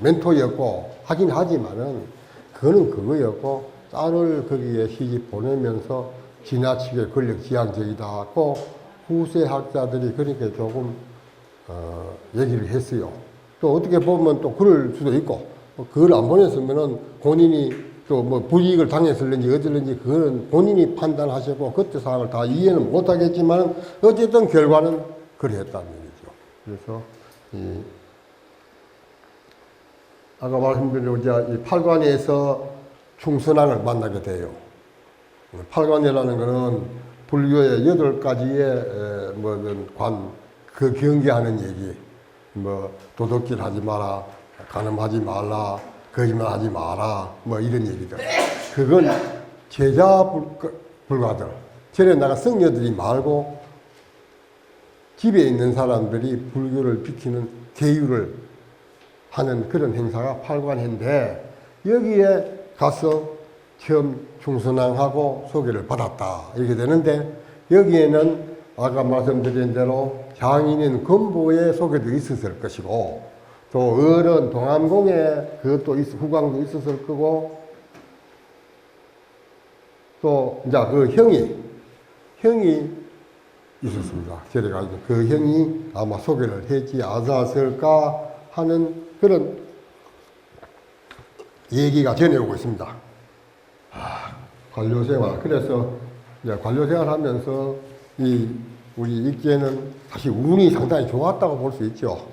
멘토였고 하긴 하지만은 그거는 그거였고, 딸을 거기에 시집 보내면서 지나치게 권력 지향적이다 하고 후세 학자들이 그렇게 조금 얘기를 했어요. 또 어떻게 보면 또 그럴 수도 있고, 그걸 안 보냈으면은 본인이 또 뭐 불이익을 당했을는지 어쩔는지 그거는 본인이 판단하시고 그때 사항을 다 이해는 못하겠지만 어쨌든 결과는 그랬다는 얘기죠. 그래서 아까 말씀드린 이 팔관에서 충선왕을 만나게 돼요. 팔관이라는 것은 불교의 8가지의 그 경계하는 얘기, 뭐 도둑질 하지 마라, 간음하지 말라, 거짓말 하지 마라, 뭐 이런 얘기들. 그건 제자 불가들, 절에 나가 성녀들이 말고 집에 있는 사람들이 불교를 지키는 계율을 하는 그런 행사가 팔관인데, 여기에 가서 처음 충선왕하고 소개를 받았다 이렇게 되는데, 여기에는 아까 말씀드린 대로 장인인 금보의 소개도 있었을 것이고, 또 어른 동암공에 그것도 후광도 있었을 거고, 또 이제 그 형이 있었습니다. 절에 가서 그 형이 아마 소개를 했지 않았을까 하는 그런 얘기가 전해오고 있습니다. 관료생활. 그래서 이제 관료생활 하면서 우리 익제는 사실 운이 상당히 좋았다고 볼 수 있죠.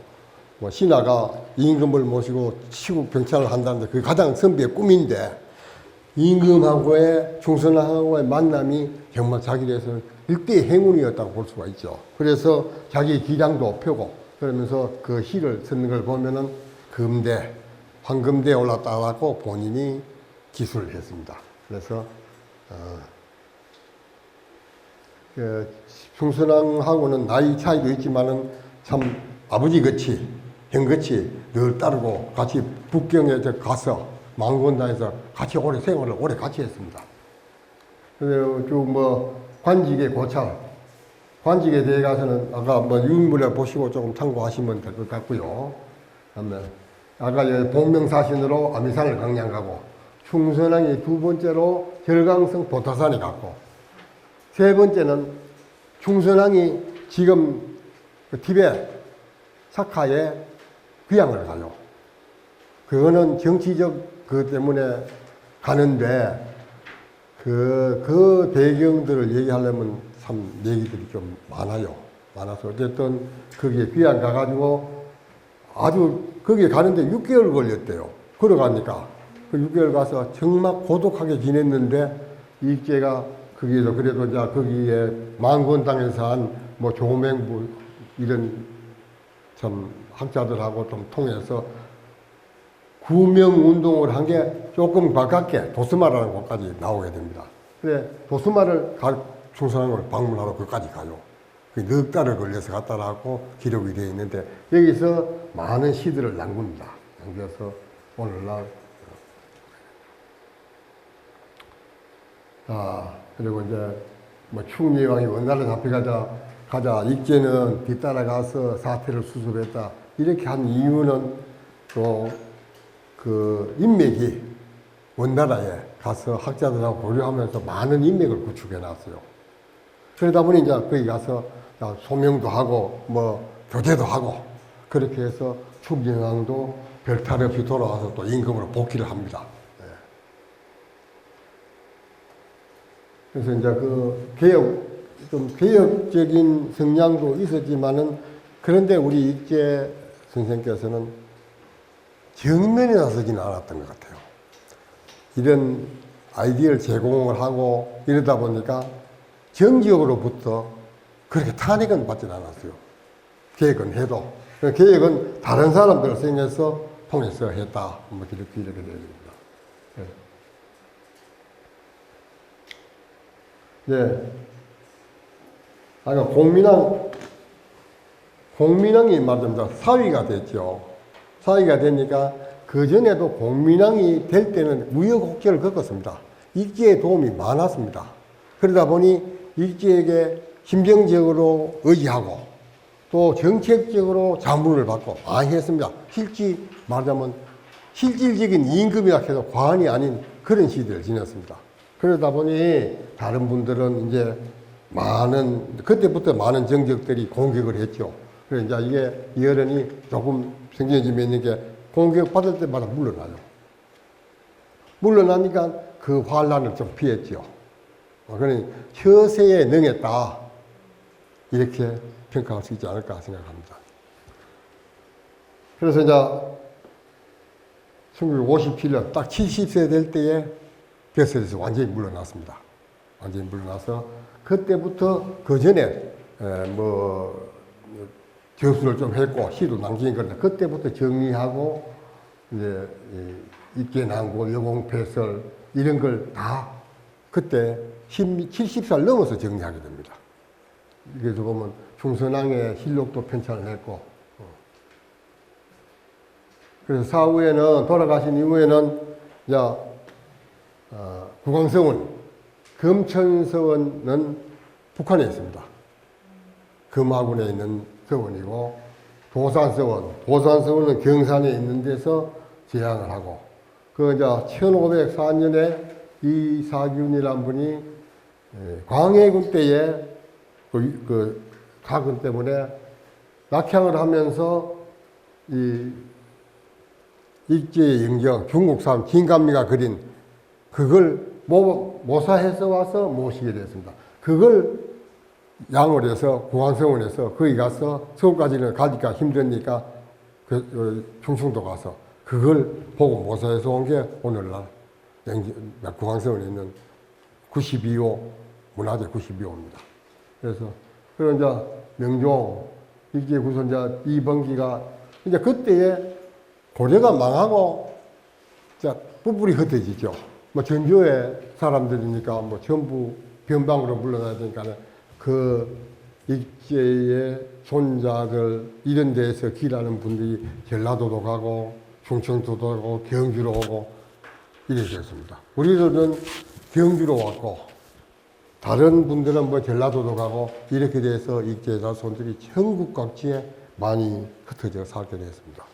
뭐 신하가 임금을 모시고 시국 병찰을 한다는데 그게 가장 선비의 꿈인데, 임금하고의 충선왕하고의 만남이 정말 자기에서는 일대의 행운이었다고 볼 수가 있죠. 그래서 자기 기량도 펴고 그러면서 그 시를 쓰는 걸 보면은 금대, 황금대에 올랐다고 본인이 기술을 했습니다. 그래서 충선왕하고는 나이 차이도 있지만은 참 아버지같이 형같이 늘 따르고 같이 북경에 가서 망군단에서 같이 생활을 오래 같이 했습니다. 그래서 쭉 관직의 고찰, 관직에 대해 가서는 아까 유인물에 보시고 조금 참고하시면 될 것 같고요. 그다음에 아까 복명사신으로 아미산을 강양 가고, 충선왕이 두 번째로 절강성 보타산에 갔고, 세 번째는 충선왕이 지금 티베트 사카에 귀향을 가요. 그거는 정치적 그 때문에 가는데, 그 배경들을 얘기하려면 참 얘기들이 좀 많아서 어쨌든 거기에 귀향 가가지고 아주 거기에 가는데 6개월 걸렸대요. 걸어가니까. 그 6개월 가서 정말 고독하게 지냈는데, 일제가 거기에서 그래도 이제 거기에 망군당에서 한 조맹부 이런 참 학자들하고 좀 통해서 구명운동을 한 게 조금 가깝게 도스마라는 곳까지 나오게 됩니다. 그래, 도스마를 충선왕을 방문하러 거기까지 가요. 넉 달을 걸려서 갔다라고 기록이 되어 있는데, 여기서 많은 시들을 남깁니다. 남겨서 오늘날. 그리고 이제 충리왕이 원나라에 잡혀가자 익제는 뒤따라가서 사태를 수습했다. 이렇게 한 이유는 또 그 인맥이 원나라에 가서 학자들하고 교류하면서 많은 인맥을 구축해 놨어요. 그러다 보니 이제 거기 가서 소명도 하고 교제도 하고 그렇게 해서 충리왕도 별탈 없이 돌아와서 또 임금으로 복귀를 합니다. 그래서 이제 좀 개혁적인 성향도 있었지만은, 그런데 우리 익제 선생께서는 정면에 나서지는 않았던 것 같아요. 이런 아이디어를 제공을 하고 이러다 보니까 정지역으로부터 그렇게 탄핵은 받지는 않았어요. 계획은 해도. 계획은 다른 사람들을 통해서 했다. 이렇게 되어 있습니다. 네. 아까 공민왕이 말합니다. 사위가 됐죠. 사위가 되니까 그전에도 공민왕이 될 때는 우여곡절을 겪었습니다. 익제의 도움이 많았습니다. 그러다 보니 익제에게 심정적으로 의지하고 또 정책적으로 자문을 받고 많이 했습니다. 말하자면 실질적인 임금이라 해도 과언이 아닌 그런 시대를 지냈습니다. 그러다 보니 다른 분들은 이제 그때부터 많은 정적들이 공격을 했죠. 그래서 이제 이게 이 어른이 조금 생겨짐에 있는 게 공격받을 때마다 물러나요. 물러나니까 그 환란을 좀 피했죠. 그러니 처세에 능했다. 이렇게 평가할 수 있지 않을까 생각합니다. 그래서 이제 1957년 딱 70세 될 때에 벼슬에서 완전히 물러났습니다. 완전히 물러나서 그때부터 그 전에 교수를 좀 했고 시도 남긴 건데 그때부터 정리하고 이제 입계난고, 여공패설 이런 걸 다 그때 70살 넘어서 정리하게 됩니다. 그래서 보면 중선왕의 실록도 편찬을 했고 그래서 사후에는 돌아가신 이후에는 이제 국왕서원, 금천서원은 북한에 있습니다. 금화군에 있는 서원이고 도산서원은 경산에 있는 데서 제향을 하고 그 이제 1504년에 이사균이라는 분이 광해군 때에 그 사건 때문에 낙향을 하면서 이 일제의 영정 중국 사람 김감리가 그린 그걸 모사해서 와서 모시게 됐습니다. 그걸 양을 해서 공안성원에서 거기 가서 서울까지는 가기가 힘드니까 충청도 가서 그걸 보고 모사해서 온 게 오늘날 공안성원에 있는 92호 문화재 92호입니다. 그래서 그런 이제 명종 일제 구선자 이번기가 이제 그때에 고려가 망하고 자 뿔뿔이 흩어지죠. 뭐 전주의 사람들이니까 뭐 전부 변방으로 물러나야 되니까는 그 일제의 손자들 이런 데에서 길하는 분들이 전라도도 가고 충청도도 가고 경주로 오고 이렇게 됐습니다. 우리들은 경주로 왔고 다른 분들은 뭐 전라도도 가고 이렇게 돼서 일제 자손들이 전국 각지에 많이 흩어져 살게 됐습니다.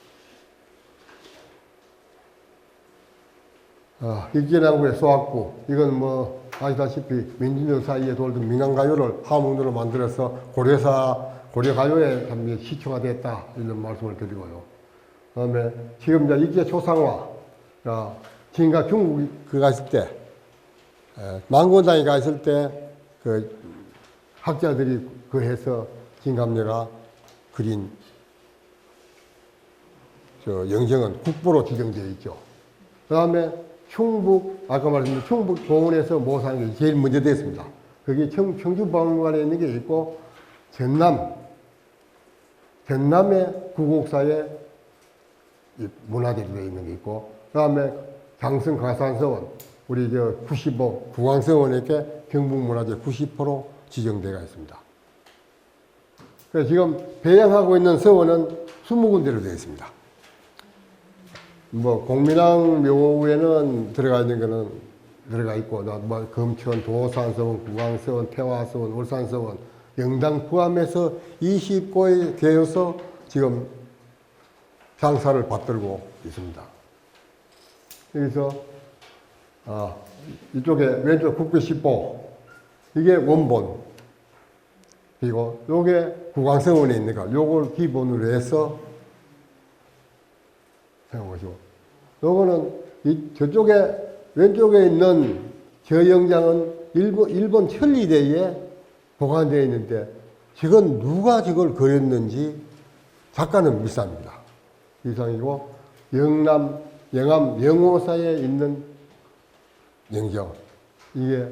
일제남국의 소학부 이건 뭐 아시다시피 민중들 사이에 돌던 민간가요를 하문으로 만들어서 고려가요에 시초가 됐다 이런 말씀을 드리고요. 그다음에 지금 이제 일제 초상화 지금까 중국 갔을 때 망고당에 가 있을 때 그 학자들이 그 해서 진감래가 그린 저 영정은 국보로 지정되어 있죠. 그 다음에 충북, 아까 말씀드린 충북 동원에서 모사하는 게 제일 먼저 됐습니다. 그게 청주박물관에 있는 게 있고, 전남의 구곡사에 문화재로 되어 있는 게 있고, 그 다음에 장성 가산서원, 우리 95 국왕서원에게 경북문화재 90%로 지정되어 있습니다. 그래서 지금 배양하고 있는 서원은 20군데로 되어 있습니다. 뭐 공민왕 묘에는 들어가 있는 거는 들어가 있고, 뭐 금천, 도산서원, 국왕서원, 태화서원, 울산서원, 영당 포함해서 20곳에 되어서 지금 장사를 받들고 있습니다. 여기서 이쪽에 왼쪽 국비 10보 이게 원본, 그리고 요게 국왕서원에 있는 거 요걸 기본으로 해서 생각하시고, 요거는 저쪽에 왼쪽에 있는 저 영장은 일본 천리대에 보관되어 있는데 저건 누가 저걸 그렸는지 작가는 미상입니다. 이상이고 영암 영호사에 있는 영정 이게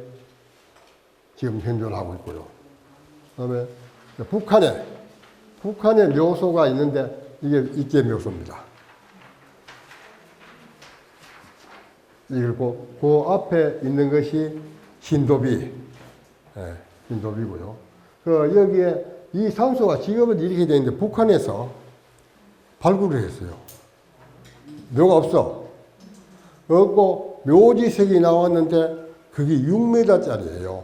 지금 현존하고 있고요. 그다음에 북한에 묘소가 있는데 이게 일제 묘소입니다. 그리고 그 앞에 있는 것이 신도비, 신도비고요. 여기에 이 산소가 지금은 이렇게 되어 있는데 북한에서 발굴을 했어요. 묘가 없고 묘지색이 나왔는데 그게 6m짜리예요.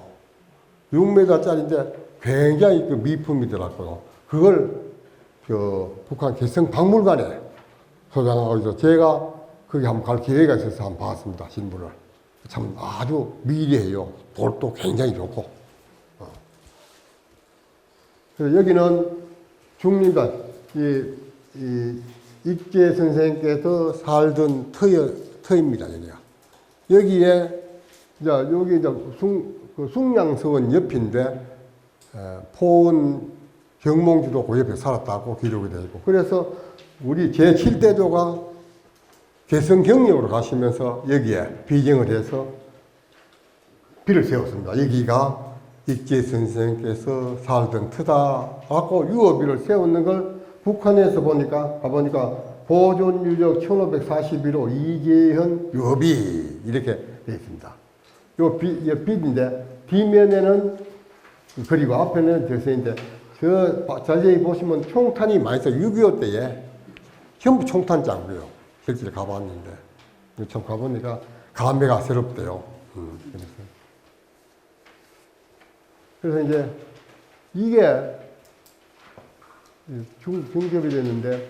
6m짜리인데 굉장히 그 미품이더라고요. 그걸 북한 개성박물관에 소장하고 있어서 제가 거기 한번 갈 기회가 있어서 한번 봤습니다. 신부를. 참 아주 미리해요. 돌도 굉장히 좋고. 그래서 여기는 중림단, 익제 선생께서 살던 터입니다, 여기가. 여기에, 여기 숭양서원 옆인데, 포은 경몽주도 그 옆에 살았다고 기록이 되어 있고, 그래서 우리 제7대조가 개성경역으로 가시면서 여기에 비경을 해서 비를 세웠습니다. 여기가 익제 선생께서 살던 터다 하고 유어비를 세웠는 걸 북한에서 가보니까 보존 유적 1541호 이재현 유어비 이렇게 되어 있습니다. 요 빛인데 뒷면에는 그리고 앞에는 대서인데 자세히 보시면 총탄이 많이 있어요. 6.25 때에 전부 총탄장고요. 실제로 가봤는데 참 가보니까 감회가 새롭대요. 그래서 이제 이게 중ገብ이 됐는데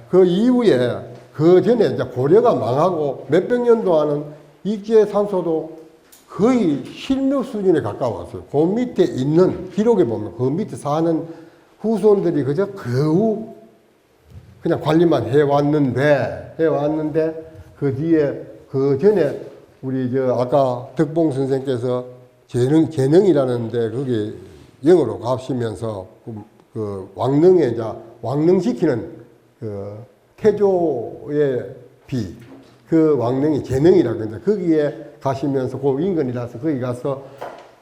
그 이후에 그 전에 이제 고려가 망하고 몇백 년 동안은 익제 산소도 거의 실묘 수준에 가까웠어요. 그 밑에 있는 기록에 보면 그 밑에 사는 후손들이 그저 겨우 그냥 관리만 해왔는데 그 뒤에 그 전에 우리 아까 덕봉 선생께서 재능이라는데 그게 영어로 가시면서 그 왕릉에 이제 왕릉시키는 그 태조의 비 그 왕릉이 재능이라고 하는데 거기에 가시면서 그 인근이라서 거기 가서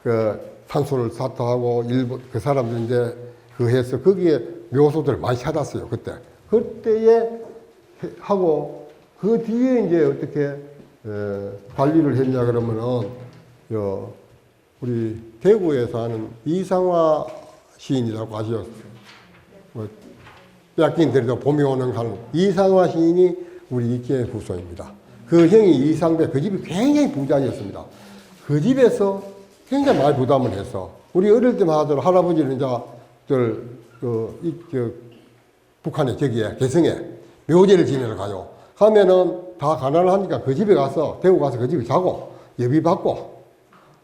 그 산소를 사타하고 일본 그 사람들 이제 그 해서 거기에 묘소들을 많이 찾았어요. 그때에 하고 그 뒤에 이제 어떻게 관리를 했냐 그러면은 우리 대구에 사는 이상화 시인이라고 아시죠? 뺏긴 데도 봄이 오는 간 이상화 시인이 우리 익제 후손입니다. 그 형이 이상배, 그 집이 굉장히 부자였습니다. 그 집에서 굉장히 많이 부담을 해서 우리 어릴 때만 하더라도 할아버지는 이제 북한에 저기에 개성에 묘제를 지내러 가요. 가면은 다 가난하니까 그 집에 가서 대구 가서 그 집에 자고 예비 받고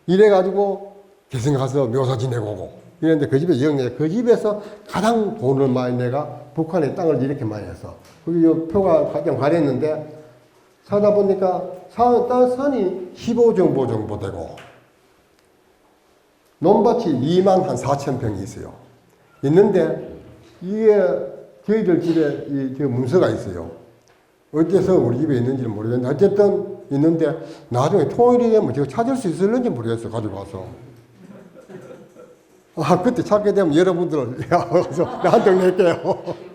이래가지고 개성 가서 묘사 지내고 오고 이랬는데 그 집에 영내 그 집에서 가장 돈을 많이 내가 북한에 땅을 이렇게 많이 해서 거기 표가 가장 가렸는데 사다 보니까 산이 15정보 정도 되고 논밭이 2만 한 4천 평이 있어요. 있는데 이게 저희들 집에 저 문서가 있어요. 어째서 우리 집에 있는지는 모르겠는데 어쨌든 있는데 나중에 통일이 되면 제가 찾을 수 있을는지 모르겠어요. 가지고 와서. 그때 찾게 되면 여러분들 나한테 낼게요.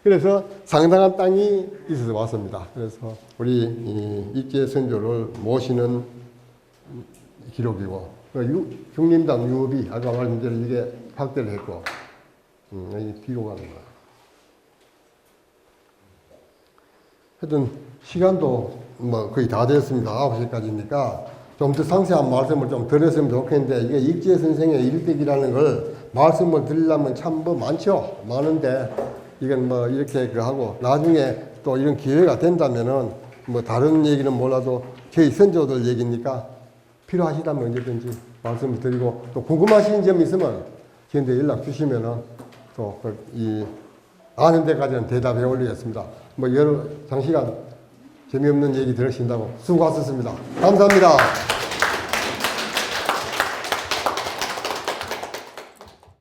그래서 상당한 땅이 있어서 왔습니다. 그래서 우리 익제 선조를 모시는 기록이고 중림당 유업이 아까 말한 대로 이게 확대를 했고 뒤로 가는 거야. 하여튼 시간도 뭐 거의 다 됐습니다. 9시까지니까 좀 더 상세한 말씀을 좀 드렸으면 좋겠는데 이게 익제 선생의 일대기라는 걸 말씀을 드리려면 참 뭐 많죠. 많은데 이건 뭐 이렇게 하고 나중에 또 이런 기회가 된다면은 뭐 다른 얘기는 몰라도 저희 선조들 얘기니까 필요하시다면 언제든지 말씀을 드리고 또 궁금하신 점이 있으면 저한테 연락 주시면은 또 이 아는 데까지는 대답해 올리겠습니다. 뭐 여러 장시간 재미없는 얘기 들으신다고 수고하셨습니다. 감사합니다.